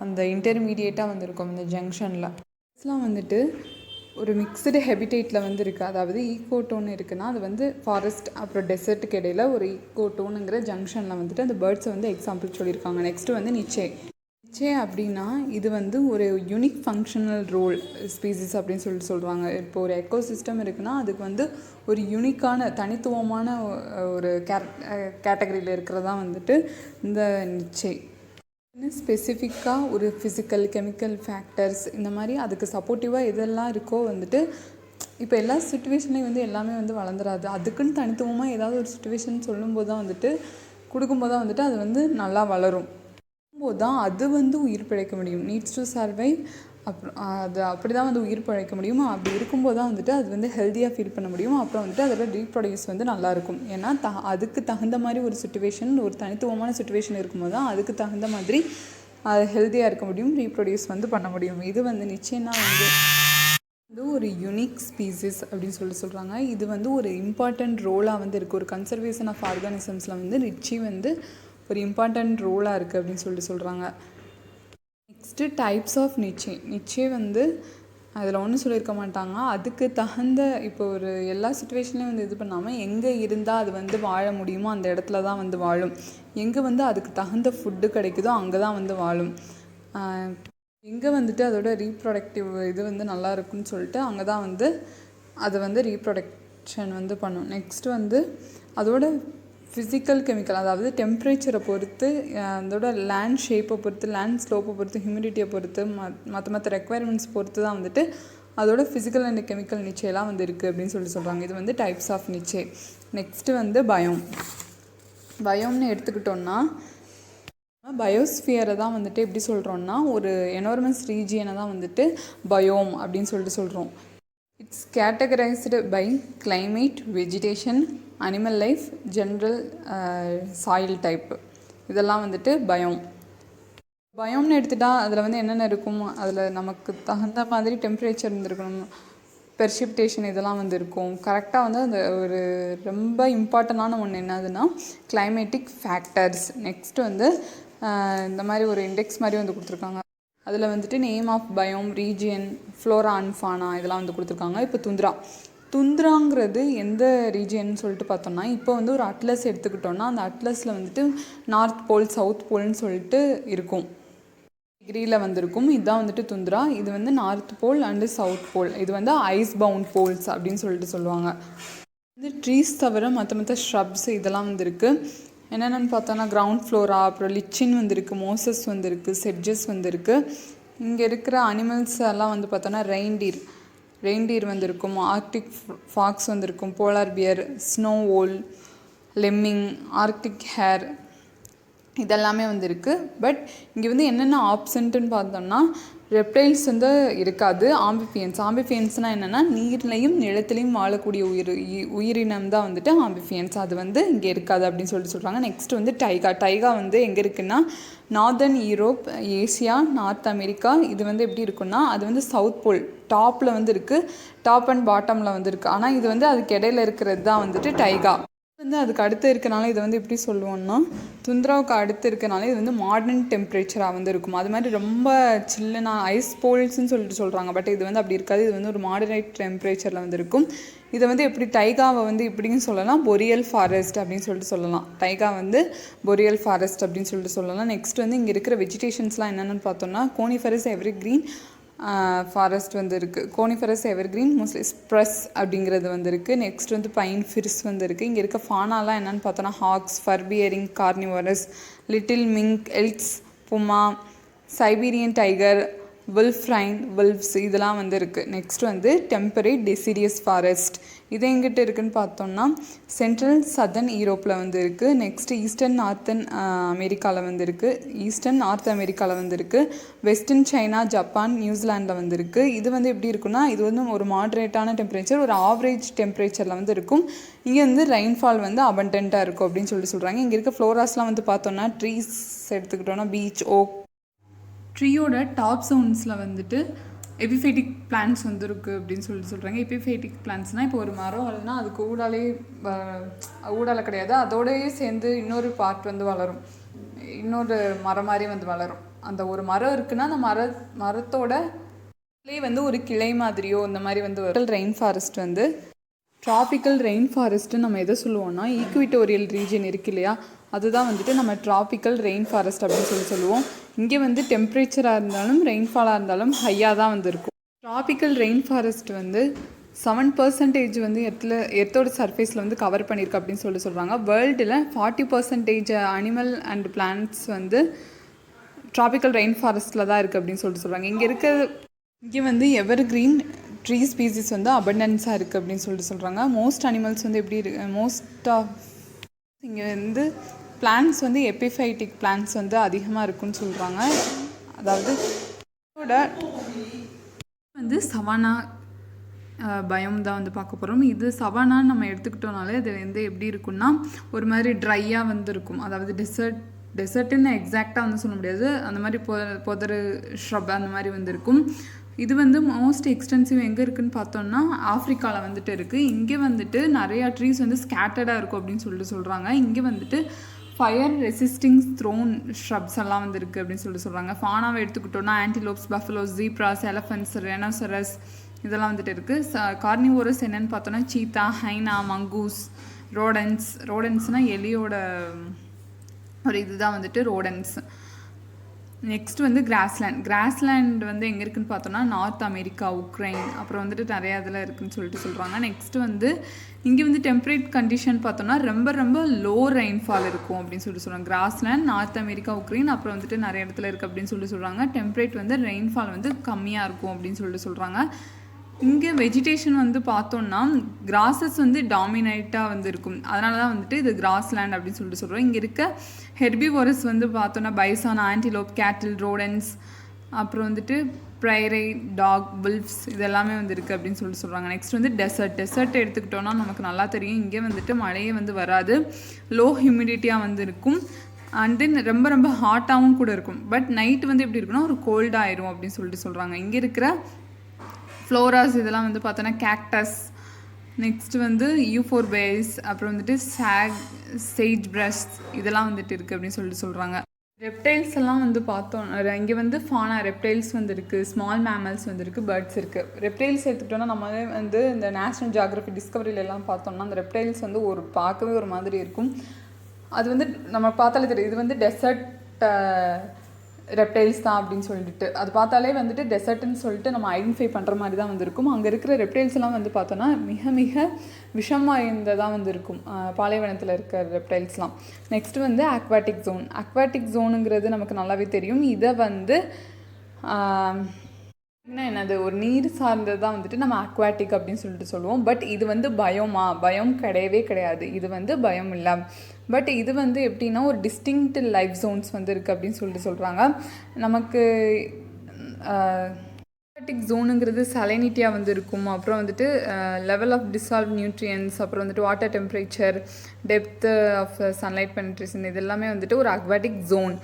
அந்த இன்டர்மீடியேட்டாக வந்து இருக்கும். அந்த ஜங்ஷனில் இதெல்லாம் வந்துட்டு ஒரு மிக்சடு ஹெபிடேட்டில் வந்து இருக்குது. அதாவது ஈகோட்டோன் இருக்குன்னா அது வந்து ஃபாரஸ்ட் அப்புறம் டெசர்ட்டுக்கு இடையில் ஒரு ஈகோட்டோனுங்கிற ஜங்ஷனில் வந்துட்டு அந்த பேர்ட்ஸை வந்து எக்ஸாம்பிள் சொல்லியிருக்காங்க. நெக்ஸ்ட்டு வந்து நிச்சே அப்படின்னா இது வந்து ஒரு யூனிக் ஃபங்க்ஷனல் ரோல் ஸ்பீசிஸ் அப்படின்னு சொல்கிறாங்க. இப்போ ஒரு எக்கோசிஸ்டம் இருக்குன்னா அதுக்கு வந்து ஒரு யூனிக்கான தனித்துவமான ஒரு கேட்டகரியில் இருக்கிறதா வந்துட்டு இந்த நிச்சை. ஸ்பெசிஃபிக்காக ஒரு ஃபிசிக்கல் கெமிக்கல் ஃபேக்டர்ஸ் இந்த மாதிரி அதுக்கு சப்போர்ட்டிவாக எதெல்லாம் இருக்கோ வந்துட்டு இப்போ எல்லா சுச்சுவேஷன்லேயும் வந்து எல்லாமே வந்து வளர்ந்துடாது. அதுக்குன்னு தனித்துவமாக ஏதாவது ஒரு சுச்சுவேஷன் சொல்லும்போது தான் வந்துட்டு கொடுக்கும்போது தான் வந்துட்டு அது வந்து நல்லா வளரும் போது தான் அது வந்து உயிர் பிழைக்க முடியும். Needs to survive. அப்புறம் அது அப்படி தான் வந்து உயிர் பிழைக்க முடியும். அப்படி இருக்கும்போது தான் வந்துட்டு அது வந்து ஹெல்த்தியாக ஃபீல் பண்ண முடியும். அப்புறம் வந்துட்டு அதோட ரீப்ரொடியூஸ் வந்து நல்லாயிருக்கும். ஏன்னா அதுக்கு தகுந்த மாதிரி ஒரு சுச்சுவேஷன், ஒரு தனித்துவமான சுச்சுவேஷன் இருக்கும்போது தான் அதுக்கு தகுந்த மாதிரி அது ஹெல்த்தியாக இருக்க முடியும், ரீப்ரொடியூஸ் வந்து பண்ண முடியும். இது வந்து நிச்சயமாக வந்து ஒரு யூனிக் ஸ்பீசிஸ் அப்படின்னு சொல்கிறாங்க. இது வந்து ஒரு இம்பார்ட்டண்ட் ரோலாக வந்து இருக்குது. ஒரு கன்சர்வேஷன் ஆஃப் ஆர்கானிசம்ஸில் வந்து நிச்சி வந்து ஒரு இம்பார்ட்டண்ட் ரோலாக இருக்குது அப்படின்னு சொல்கிறாங்க. நெக்ஸ்ட்டு டைப்ஸ் ஆஃப் நிச்சே வந்து அதில் ஒன்றும் சொல்லியிருக்க மாட்டாங்க. அதுக்கு தகுந்த இப்போ ஒரு எல்லா சுச்சுவேஷன்லையும் வந்து இது பண்ணாமல் எங்கே இருந்தால் அது வந்து வாழ முடியுமோ அந்த இடத்துல தான் வந்து வாழும். எங்கே வந்து அதுக்கு தகுந்த ஃபுட்டு கிடைக்குதோ அங்கே தான் வந்து வாழும். எங்கே வந்துட்டு அதோட ரீப்ரொடக்டிவ் இது வந்து நல்லா இருக்குன்னு சொல்லிட்டு அங்கே தான் வந்து அதை வந்து ரீப்ரொடக்ஷன் வந்து பண்ணும். நெக்ஸ்ட்டு வந்து அதோட ஃபிசிக்கல் கெமிக்கல், அதாவது டெம்ப்ரேச்சரை பொறுத்து, அதோட லேண்ட் ஷேப்பை பொறுத்து, லேண்ட் ஸ்லோப்பை பொறுத்து, ஹியூமிடிட்டியை பொறுத்து, மற்ற ரெக்குவயர்மெண்ட்ஸ் பொறுத்து தான் வந்துட்டு அதோட ஃபிசிக்கல் அண்ட் கெமிக்கல் நிச்சயெல்லாம் வந்து இருக்குது அப்படின்னு சொல்கிறாங்க. இது வந்து டைப்ஸ் ஆஃப் நிச்சே. நெக்ஸ்ட்டு வந்து பயோம்னு எடுத்துக்கிட்டோன்னா பயோஸ்ஃபியரை தான் வந்துட்டு எப்படி சொல்கிறோன்னா ஒரு என்வரன்மெண்ட்ஸ் ரீஜியனை தான் வந்துட்டு பயோம் அப்படின்னு சொல்கிறோம். It's categorised by climate, vegetation, animal life, general soil type. இதெல்லாம் வந்துட்டு பயோம்னு எடுத்துட்டால் அதில் வந்து என்னென்ன இருக்கும், அதில் நமக்கு தகுந்த மாதிரி டெம்பரேச்சர் இருந்திருக்கணும், பெர்சிப்டேஷன் இதெல்லாம் வந்து இருக்கும். கரெக்டாக வந்து அந்த ஒரு ரொம்ப இம்பார்ட்டண்டான ஒன்று என்னதுன்னா கிளைமேட்டிக் ஃபேக்டர்ஸ். நெக்ஸ்ட்டு வந்து இந்த மாதிரி ஒரு இண்டெக்ஸ் மாதிரி வந்து கொடுத்துருக்காங்க. அதில் வந்துட்டு name of biome, region, flora and fauna இதெல்லாம் வந்து கொடுத்துருக்காங்க. இப்போ துந்திராங்கிறது எந்த ரீஜியன்னு சொல்லிட்டு பார்த்தோம்னா, இப்போ வந்து ஒரு அட்லஸ் எடுத்துக்கிட்டோன்னா அந்த அட்லஸில் வந்துட்டு நார்த் போல், சவுத் போல்னு சொல்லிட்டு இருக்கும், டிகிரியில் வந்துருக்கும். இதுதான் வந்துட்டு துந்திரா. இது வந்து north pole and south pole. இது வந்து ஐஸ் பவுண்ட் போல்ஸ் அப்படின்னு சொல்லிட்டு சொல்லுவாங்க. வந்து ட்ரீஸ் தவிர மற்ற ஷ்ரப்ஸ் இதெல்லாம் வந்து இருக்குது. என்னென்னு பார்த்தோன்னா கிரவுண்ட் ஃப்ளோரா, அப்புறம் லிச்சின் வந்துருக்கு, மோசஸ் வந்துருக்கு, செட்ஜஸ் வந்துருக்கு. இங்கே இருக்கிற அனிமல்ஸ் எல்லாம் வந்து பார்த்தோன்னா ரெயின்டீர் வந்திருக்கும், ஆர்க்டிக் ஃபாக்ஸ் வந்திருக்கும், போலார் பியர், ஸ்னோ ஓல், லெம்மிங், ஆர்க்டிக் ஹேர் இதெல்லாமே வந்துருக்கு. பட் இங்கே வந்து என்னென்ன ஆப்சண்ட்டுன்னு பார்த்தோம்னா ரெப்டைல்ஸ் வந்து இருக்காது. ஆம்பிஃபியன்ஸ்னால் என்னென்னா நீர்லையும் நிலத்திலையும் வாழக்கூடிய உயிரினம் தான் வந்துட்டு ஆம்பிஃபியன்ஸ். அது வந்து இங்கே இருக்காது அப்படின்னு சொல்கிறாங்க. நெக்ஸ்ட் வந்து டைகா வந்து எங்கே இருக்குன்னா northern Europe, Asia, north America. இது வந்து எப்படி இருக்குன்னா அது வந்து சவுத் போல் டாப்பில் வந்து இருக்குது, டாப் அண்ட் பாட்டமில் வந்து இருக்குது. ஆனால் இது வந்து அதுக்கு இடையில இருக்கிறது தான் வந்துட்டு டைகா. வந்து அதுக்கு அடுத்து இருக்கனால இதை வந்து எப்படி சொல்லுவோன்னா துந்திராவுக்கு அடுத்து இருக்கனால இது வந்து மாடர்ன் டெம்பரேச்சராக வந்து இருக்கும். அது மாதிரி ரொம்ப சில்லுனா ஐஸ் போல்ஸ்ன்னு சொல்கிறாங்க. பட் இது வந்து அப்படி இருக்காது. இது வந்து ஒரு மாடரேட் டெம்பரேச்சரில் வந்து இருக்கும். இதை வந்து எப்படி டைகாவை வந்து இப்படின்னு சொல்லலாம், பொரியல் ஃபாரஸ்ட் அப்படின்னு சொல்லிட்டு சொல்லலாம். டைகா வந்து பொரியல் ஃபாரஸ்ட் அப்படின்னு சொல்லிட்டு சொல்லலாம். நெக்ஸ்ட் வந்து இங்கே இருக்கிற வெஜிடேஷன்ஸ்லாம் என்னென்னு பார்த்தோம்னா கோனிஃபரஸ் எவர்கிரீன் ஃபாரஸ்ட் வந்து இருக்குது. கோனிஃபரஸ் எவர்கிரீன் மோஸ்ட்லி ஸ்ப்ரஸ் அப்படிங்கிறது வந்து இருக்குது. நெக்ஸ்ட் வந்து பைன் ஃபிர்ஸ் வந்து இருக்குது. இங்கே இருக்க ஃபானாலாம் என்னென்னு பார்த்தோன்னா hawks, furbearing, carnivorous, little mink, elks, puma, Siberian tiger, wolves இதெல்லாம் வந்து இருக்குது. நெக்ஸ்ட் வந்து டெம்பரேட் டெசிடியஸ் ஃபாரஸ்ட். இது எங்கிட்ட இருக்குதுன்னு பார்த்தோம்னா சென்ட்ரல் சதர்ன் யூரோப்பில் வந்து இருக்குது. நெக்ஸ்ட்டு ஈஸ்டர்ன் நார்த் அமெரிக்காவில் வந்து இருக்குது. வெஸ்டர்ன் சைனா, ஜப்பான், நியூசிலாண்டில் வந்து இருக்குது. இது வந்து எப்படி இருக்குன்னா இது வந்து ஒரு மாடரேட்டான டெம்பரேச்சர், ஒரு ஆவரேஜ் டெம்பரேச்சரில் வந்து இருக்கும். இங்கே வந்து ரெயின்ஃபால் வந்து அபண்டண்ட்டாக இருக்கும் அப்படின்னு சொல்கிறாங்க. இங்கே இருக்க ஃப்ளோராஸ்லாம் வந்து பார்த்தோன்னா ட்ரீஸ் எடுத்துக்கிட்டோன்னா பீச், ஓக். ட்ரீயோட டாப் சவுண்ட்ஸில் வந்துட்டு எபிஃபைட்டிக் பிளான்ட்ஸ் வந்து இருக்குது அப்படின்னு சொல்கிறாங்க. எபிஃபைட்டிக் பிளான்ட்ஸ்னால் இப்போ ஒரு மரம் வருதுன்னா அதுக்கு ஊடால கிடையாது, அதோடயே சேர்ந்து இன்னொரு பார்ட் வந்து வளரும், இன்னொரு மரம் மாதிரி வந்து வளரும். அந்த ஒரு மரம் இருக்குன்னா அந்த மரத்தோட வந்து ஒரு கிளை மாதிரியோ இந்த மாதிரி வந்து ரெயின் ஃபாரஸ்ட் வந்து ட்ராபிக்கல் ரெயின் ஃபாரஸ்ட்டு நம்ம எதை சொல்லுவோம்னா ஈக்குவிட்டோரியல் ரீஜன் இருக்கு இல்லையா, அதுதான் வந்துட்டு நம்ம ட்ராபிக்கல் ரெயின் ஃபாரஸ்ட் அப்படின்னு சொல்லுவோம். இங்கே வந்து டெம்பரேச்சராக இருந்தாலும் ரெயின்ஃபாலாக இருந்தாலும் ஹையாக தான் வந்து இருக்கும். ட்ராபிக்கல் ரெயின் ஃபாரஸ்ட் வந்து 7% வந்து எர்த்தோட சர்ஃபேஸில் வந்து கவர் பண்ணியிருக்கு அப்படின்னு சொல்கிறாங்க. வேர்ல்டில் 40% அனிமல் அண்ட் பிளான்ட்ஸ் வந்து ட்ராபிக்கல் ரெயின் ஃபாரஸ்ட்டில் தான் இருக்குது அப்படின்னு சொல்கிறாங்க. இங்கே வந்து எவர் கிரீன் ட்ரீ ஸ்பீசிஸ் வந்து அபண்டன்ஸாக இருக்குது அப்படின்னு சொல்கிறாங்க. மோஸ்ட் அனிமல்ஸ் வந்து எப்படி இங்கே வந்து பிளான்ட்ஸ் வந்து எபிஃபைட்டிக் பிளான்ட்ஸ் வந்து அதிகமாக இருக்குன்னு சொல்கிறாங்க. அதாவது வந்து சவானா பயம் தான் வந்து பார்க்க போகிறோம். இது சவானான்னு நம்ம எடுத்துக்கிட்டோனாலே இது வந்து எப்படி இருக்குன்னா ஒரு மாதிரி ட்ரையாக வந்து இருக்கும். அதாவது டெசர்ட்டுன்னு எக்ஸாக்டாக வந்து சொல்ல முடியாது, அந்த மாதிரி புதரு ஷ்ரப் அந்த மாதிரி வந்து இருக்கும். இது வந்து மோஸ்ட் எக்ஸ்டென்சிவ் எங்கே இருக்குதுன்னு பார்த்தோம்னா ஆஃப்ரிக்காவில் வந்துட்டு இருக்குது. இங்கே வந்துட்டு நிறையா ட்ரீஸ் வந்து ஸ்கேட்டர்டாக இருக்கும் அப்படின்னு சொல்கிறாங்க. இங்கே வந்துட்டு ஃபயர் ரெசிஸ்டிங் த்ரோன் ஷ்ரப்ஸ் எல்லாம் வந்து இருக்குது அப்படின்னு சொல்கிறாங்க. ஃபானாவை எடுத்துக்கிட்டோன்னா ஆன்டிலோப்ஸ், பஃபலோஸ், ஜீப்ராஸ், எலஃபன்ட்ஸ், ரெனோசரஸ் இதெல்லாம் வந்துட்டு இருக்குது. கார்னிவோரஸ் என்னென்னு பார்த்தோன்னா சீத்தா, ஹைனா, மங்கூஸ், ரோடன்ஸ்னால் எலியோட ஒரு இதுதான் வந்துட்டு ரோடன்ஸ். நெக்ஸ்ட் வந்து கிராஸ்லேண்ட் வந்து எங்கே இருக்குதுன்னு பார்த்தோன்னா நார்த் அமெரிக்கா, உக்ரைன், அப்புறம் வந்துட்டு நிறையா இதில் இருக்குதுன்னு சொல்கிறாங்க. நெக்ஸ்ட் வந்து இங்கே வந்து டெம்பரேட் கண்டிஷன் பார்த்தோன்னா ரொம்ப ரொம்ப லோ ரெயின்ஃபால் இருக்கும் அப்படின்னு சொல்கிறாங்க. கிராஸ்லேண்ட், நார்த் அமெரிக்கா, உக்ரைன், அப்புறம் வந்துட்டு நிறைய இடத்துல இருக்குது அப்படின்னு சொல்கிறாங்க. டெம்பரேட் வந்து ரெயின்ஃபால் வந்து கம்மியாக இருக்கும் அப்படின்னு சொல்கிறாங்க. இங்கே வெஜிடேஷன் வந்து பார்த்தோன்னா கிராஸஸ் வந்து டாமினேட்டாக வந்து இருக்கும். அதனால தான் வந்துட்டு இது கிராஸ்லேண்ட் அப்படின்னு சொல்கிறோம். இங்கே இருக்க ஹெர்பிவோரஸ் வந்து பார்த்தோன்னா பைசான், ஆன்டிலோப், கேட்டில், ரோடன்ஸ், அப்புறம் வந்துட்டு ப்ரைரை, டாக், புல்ஃப்ஸ் இதெல்லாமே வந்து இருக்குது அப்படின்னு சொல்கிறாங்க. நெக்ஸ்ட் வந்து டெசர்ட் எடுத்துக்கிட்டோன்னா நமக்கு நல்லா தெரியும். இங்கே வந்துட்டு மழையே வந்து வராது, லோ ஹியூமிடிட்டியாக வந்து இருக்கும். அண்ட் தென் ரொம்ப ரொம்ப ஹாட்டாகவும் கூட இருக்கும். பட் நைட்டு வந்து எப்படி இருக்குன்னா ஒரு கோல்டாயிரும் அப்படின்னு சொல்கிறாங்க. இங்கே இருக்கிற ஃப்ளோராஸ் இதெல்லாம் வந்து பார்த்தோன்னா கேக்டஸ், நெக்ஸ்ட் வந்து யூஃபோர்பேஸ், அப்புறம் வந்துட்டு சேஜ் பிரஷ் இதெல்லாம் வந்துட்டு இருக்குது அப்படின்னு சொல்கிறாங்க. ரெப்டைல்ஸ் எல்லாம் வந்து பார்த்தோம். இங்கே வந்து ஃபானா ரெப்டைல்ஸ் வந்து இருக்குது, ஸ்மால் மேமல்ஸ் வந்து இருக்குது, பேர்ட்ஸ் இருக்குது. ரெப்டைல்ஸ் எடுத்துக்கிட்டோன்னா நம்ம வந்து இந்த நேஷ்னல் ஜியாகிரபி டிஸ்கவரியிலலாம் பார்த்தோம்னா அந்த ரெப்டைல்ஸ் வந்து பார்க்கவே ஒரு மாதிரி இருக்கும். அது வந்து நம்ம பார்த்தாலே தெரியும் இது வந்து டெசர்ட் ரெப்டைல்ஸ் தான் அப்படின்னு சொல்லிட்டு அது பார்த்தாலே வந்துட்டு டெசர்ட்னு சொல்லிட்டு நம்ம ஐடென்டிஃபை பண்ணுற மாதிரி தான் வந்து இருக்கும். அங்கே இருக்கிற ரெப்டைல்ஸ் எல்லாம் வந்து பார்த்தோன்னா மிக மிக விஷம் வாய்ந்ததாக வந்து இருக்கும் பாலைவனத்தில் இருக்கிற ரெப்டைல்ஸ்லாம். நெக்ஸ்ட் வந்து அக்வாட்டிக் ஜோனுங்கிறது நமக்கு நல்லாவே தெரியும். இதை வந்து என்னது ஒரு நீர் சார்ந்தது தான் வந்துட்டு நம்ம அக்வாட்டிக் அப்படின்னு சொல்லிட்டு சொல்லுவோம். பட் இது வந்து பயம் கிடையவே கிடையாது. இது வந்து பயம் இல்லை. பட் இது வந்து எப்படின்னா ஒரு டிஸ்டிங்க்ட் லைஃப் ஜோன்ஸ் வந்து இருக்குது அப்படின்னு சொல்கிறாங்க. நமக்கு அக்வாட்டிக் ஜோனுங்கிறது சலைனிட்டியாக வந்து இருக்கும். அப்புறம் வந்துட்டு லெவல் ஆஃப் டிசால்வ் நியூட்ரியன்ஸ், அப்புறம் வந்துட்டு water temperature, depth of sunlight penetration இது எல்லாமே வந்துட்டு ஒரு அக்வாட்டிக் ஜோன்.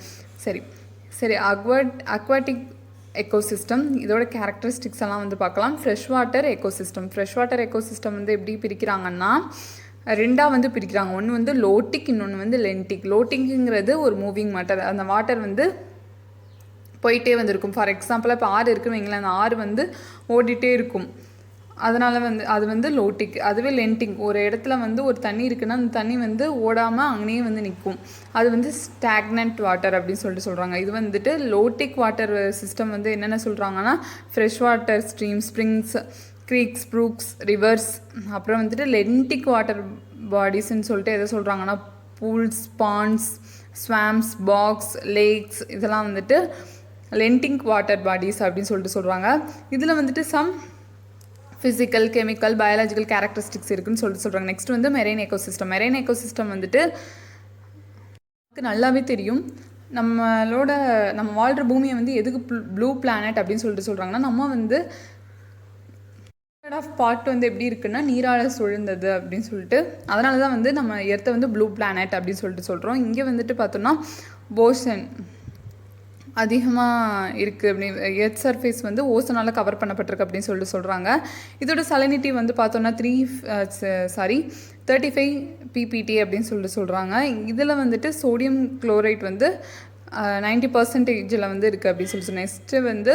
சரி அக்வாட்டிக் எக்கோசிஸ்டம் இதோட கேரக்டரிஸ்டிக்ஸ் எல்லாம் வந்து பார்க்கலாம். ஃப்ரெஷ் வாட்டர் எக்கோசிஸ்டம் வந்து எப்படி பிரிக்கிறாங்கன்னா ரெண்டாக வந்து பிரிக்கிறாங்க. ஒன்று வந்து லோட்டிக், இன்னொன்று வந்து லென்டிக். லோட்டிக்குங்கிறது ஒரு மூவிங் வாட்டர், அந்த வாட்டர் வந்து போயிட்டே வந்துருக்கும். ஃபார் எக்ஸாம்பிளாக இப்போ ஆறு இருக்குன்னு வைங்களேன், அந்த ஆறு வந்து ஓடிட்டே இருக்கும். அதனால் வந்து அது வந்து லோட்டிக். அதுவே லென்டிக், ஒரு இடத்துல வந்து ஒரு தண்ணி இருக்குன்னா அந்த தண்ணி வந்து ஓடாமல் அங்கேயே வந்து நிற்கும். அது வந்து ஸ்டாக்னன்ட் வாட்டர் அப்படின்னு சொல்கிறாங்க. இது வந்துட்டு லோட்டிக் வாட்டர் சிஸ்டம் வந்து என்னென்ன சொல்கிறாங்கன்னா fresh water stream, springs, creeks, brooks, rivers. அப்புறம் வந்துட்டு லென்டிக் வாட்டர் பாடிஸ்ன்னு சொல்லிட்டு எதை சொல்கிறாங்கன்னா pools, ponds, swamps, bogs, lakes இதெல்லாம் வந்துட்டு லென்டிக் வாட்டர் பாடிஸ் அப்படின்னு சொல்கிறாங்க. இதில் வந்துட்டு some physical, chemical, biological characteristics இருக்குன்னு சொல்கிறாங்க. நெக்ஸ்ட் வந்து மெரைன் எக்கோசிஸ்டம் வந்துட்டு நல்லாவே தெரியும். நம்ம வாழ்கிற பூமியை வந்து எதுக்கு ப்ளூ பிளானட் அப்படின்னு சொல்கிறாங்கன்னா நம்ம வந்து ஆஃப் பார்ட் வந்து எப்படி இருக்குன்னா நீரால் சூழ்ந்தது அப்படின்னு சொல்லிட்டு அதனால தான் வந்து நம்ம எர்த்தை வந்து ப்ளூ பிளானட் அப்படின்னு சொல்கிறோம். இங்கே வந்துட்டு பார்த்தோன்னா ஓசன் அதிகமாக இருக்குது அப்படி எர்த் சர்ஃபேஸ் வந்து ஓசனால் கவர் பண்ணப்பட்டிருக்கு அப்படின்னு சொல்கிறாங்க. இதோட சலினிட்டி வந்து பார்த்தோன்னா 35 ppT அப்படின்னு சொல்கிறாங்க. இதில் வந்துட்டு சோடியம் குளோரைட் வந்து 90% வந்து இருக்குது அப்படின்னு சொல்லிட்டு. நெக்ஸ்ட்டு வந்து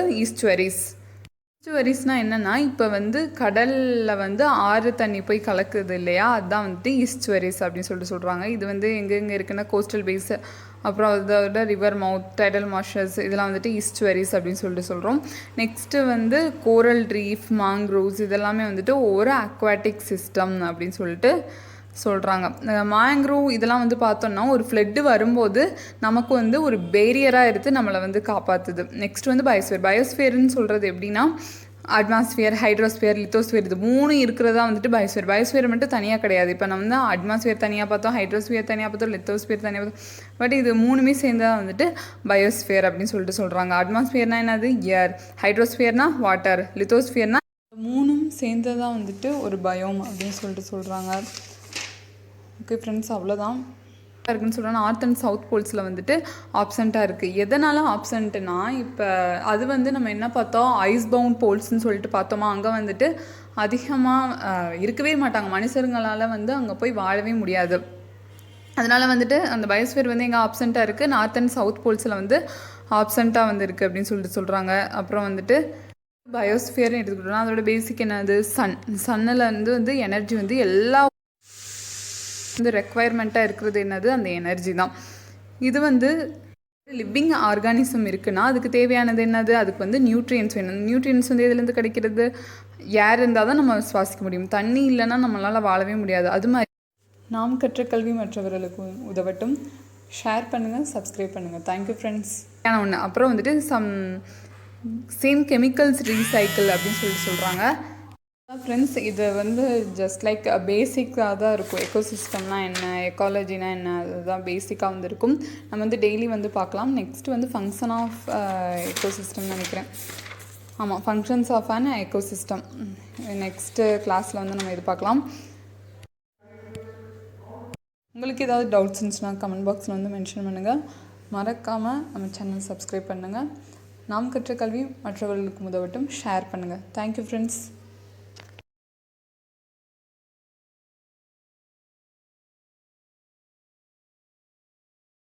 ஈஸ்டுவரிஸ்னால் என்னென்னா இப்போ வந்து கடலில் வந்து ஆறு தண்ணி போய் கலக்குது இல்லையா, அதுதான் வந்துட்டு ஈஸ்டுவரிஸ் அப்படின்னு சொல்கிறாங்க. இது வந்து எங்கெங்கே இருக்குன்னா கோஸ்டல் பேஸ், அப்புறம் அதோட ரிவர் மவுத், டைடல் மார்ஷஸ் இதெல்லாம் வந்துட்டு ஈஸ்டுவரிஸ் அப்படின்னு சொல்கிறோம். நெக்ஸ்ட்டு வந்து கோரல் ரீஃப், மாங்க்ரோவ்ஸ் இதெல்லாமே வந்துட்டு ஒரு அக்வாட்டிக் சிஸ்டம் அப்படின்னு சொல்லிட்டு சொல்கிறாங்க. மேங்க்ரோவ் இதெல்லாம் வந்து பார்த்தோன்னா ஒரு ஃப்ளட்டு வரும்போது நமக்கு வந்து ஒரு பேரியராக எடுத்து நம்மளை வந்து காப்பாற்றுது. நெக்ஸ்ட் வந்து பயோஸ்ஃபியர்னு சொல்கிறது எப்படின்னா அட்மாஸ்ஃபியர், ஹைட்ரோஸ்பியர், லித்தோஸ்பியர் இது மூணு இருக்கிறதா வந்துட்டு பயோஸ்பியர் மட்டும் தனியாக கிடையாது. இப்போ நம்ம வந்து அட்மாஸ்பியர் தனியாக பார்த்தோம், ஹைட்ரோஸ்பியர் தனியாக பார்த்தோம், லித்தோஸ்பியர் தனியாக பார்த்தோம். பட் இது மூணுமே சேர்ந்ததான் வந்துட்டு பயோஸ்பியர் அப்படின்னு சொல்கிறாங்க. அட்மாஸ்பியர்னா என்னது ஏர், ஹைட்ரோஸ்பியர்னா வாட்டர், லித்தோஸ்பியர்னா மூணும் சேர்ந்ததான் வந்துட்டு ஒரு பயோம் அப்படின்னு சொல்கிறாங்க. ஓகே ஃப்ரெண்ட்ஸ், அவ்வளோதான் இருக்குன்னு சொல்கிறேன். நார்த் அண்ட் சவுத் போல்ஸில் வந்துட்டு ஆப்சண்ட்டாக இருக்குது. எதனால் ஆப்சண்ட்டுனா இப்போ அது வந்து நம்ம என்ன பார்த்தோம், ஐஸ் பவுண்ட் போல்ஸ்ன்னு சொல்லிட்டு பார்த்தோமா, அங்கே வந்துட்டு அதிகமாக இருக்கவே மாட்டாங்க. மனுஷங்களால் வந்து அங்கே போய் வாழவே முடியாது. அதனால் வந்துட்டு அந்த பயோஸ்பியர் வந்து எங்கே ஆப்சண்ட்டாக இருக்குது, நார்த் அண்ட் சவுத் போல்ஸில் வந்து ஆப்சண்ட்டாக வந்து இருக்குது அப்படின்னு சொல்லிட்டு சொல்கிறாங்க. அப்புறம் வந்துட்டு பயோஸ்பியர்னு எடுத்துக்கிட்டோம்னா அதோட பேசிக் என்னது, சன்னில் வந்து எனர்ஜி வந்து எல்லா வந்து ரெக்குவயர்மெண்ட்டாக இருக்கிறது என்னது, அந்த எனர்ஜி தான். இது வந்து லிவிங் ஆர்கானிசம் இருக்குன்னா அதுக்கு தேவையானது என்னது, அதுக்கு வந்து நியூட்ரியன்ஸ் வேணும். நியூட்ரியன்ஸ் வந்து எதுலேருந்து கிடைக்கிறது, ஏர் இருந்தால் தான் நம்ம சுவாசிக்க முடியும். தண்ணி இல்லைன்னா நம்மளால் வாழவே முடியாது. அது மாதிரி நாம் கற்ற கல்வி மற்றவர்களுக்கு உதவட்டும். ஷேர் பண்ணுங்கள், சப்ஸ்கிரைப் பண்ணுங்கள். Thank you friends. ஒன்று அப்புறம் வந்துட்டு சேம் கெமிக்கல்ஸ் ரீசைக்கிள் அப்படின்னு சொல்கிறாங்க. ஃப்ரெண்ட்ஸ், இது வந்து ஜஸ்ட் லைக் பேசிக்காக தான் இருக்கும். எக்கோசிஸ்டம்னா என்ன, எக்காலஜினா என்ன, அதுதான் பேசிக்காக வந்து இருக்கும். நம்ம வந்து டெய்லி வந்து பார்க்கலாம். நெக்ஸ்ட் வந்து ஃபங்க்ஷன் ஆஃப் எக்கோசிஸ்டம்னு நினைக்கிறேன். ஆமாம், functions of an ecosystem. Next கிளாஸில் வந்து நம்ம இது பார்க்கலாம். உங்களுக்கு ஏதாவது டவுட்ஸ் இருந்துச்சுன்னா கமெண்ட் பாக்ஸில் வந்து மென்ஷன் பண்ணுங்கள். மறக்காமல் நம்ம சேனல் சப்ஸ்கிரைப் பண்ணுங்கள். நாம் கற்ற கல்வி மற்றவர்களுக்கு உதவட்டும். ஷேர் பண்ணுங்கள். Thank you friends.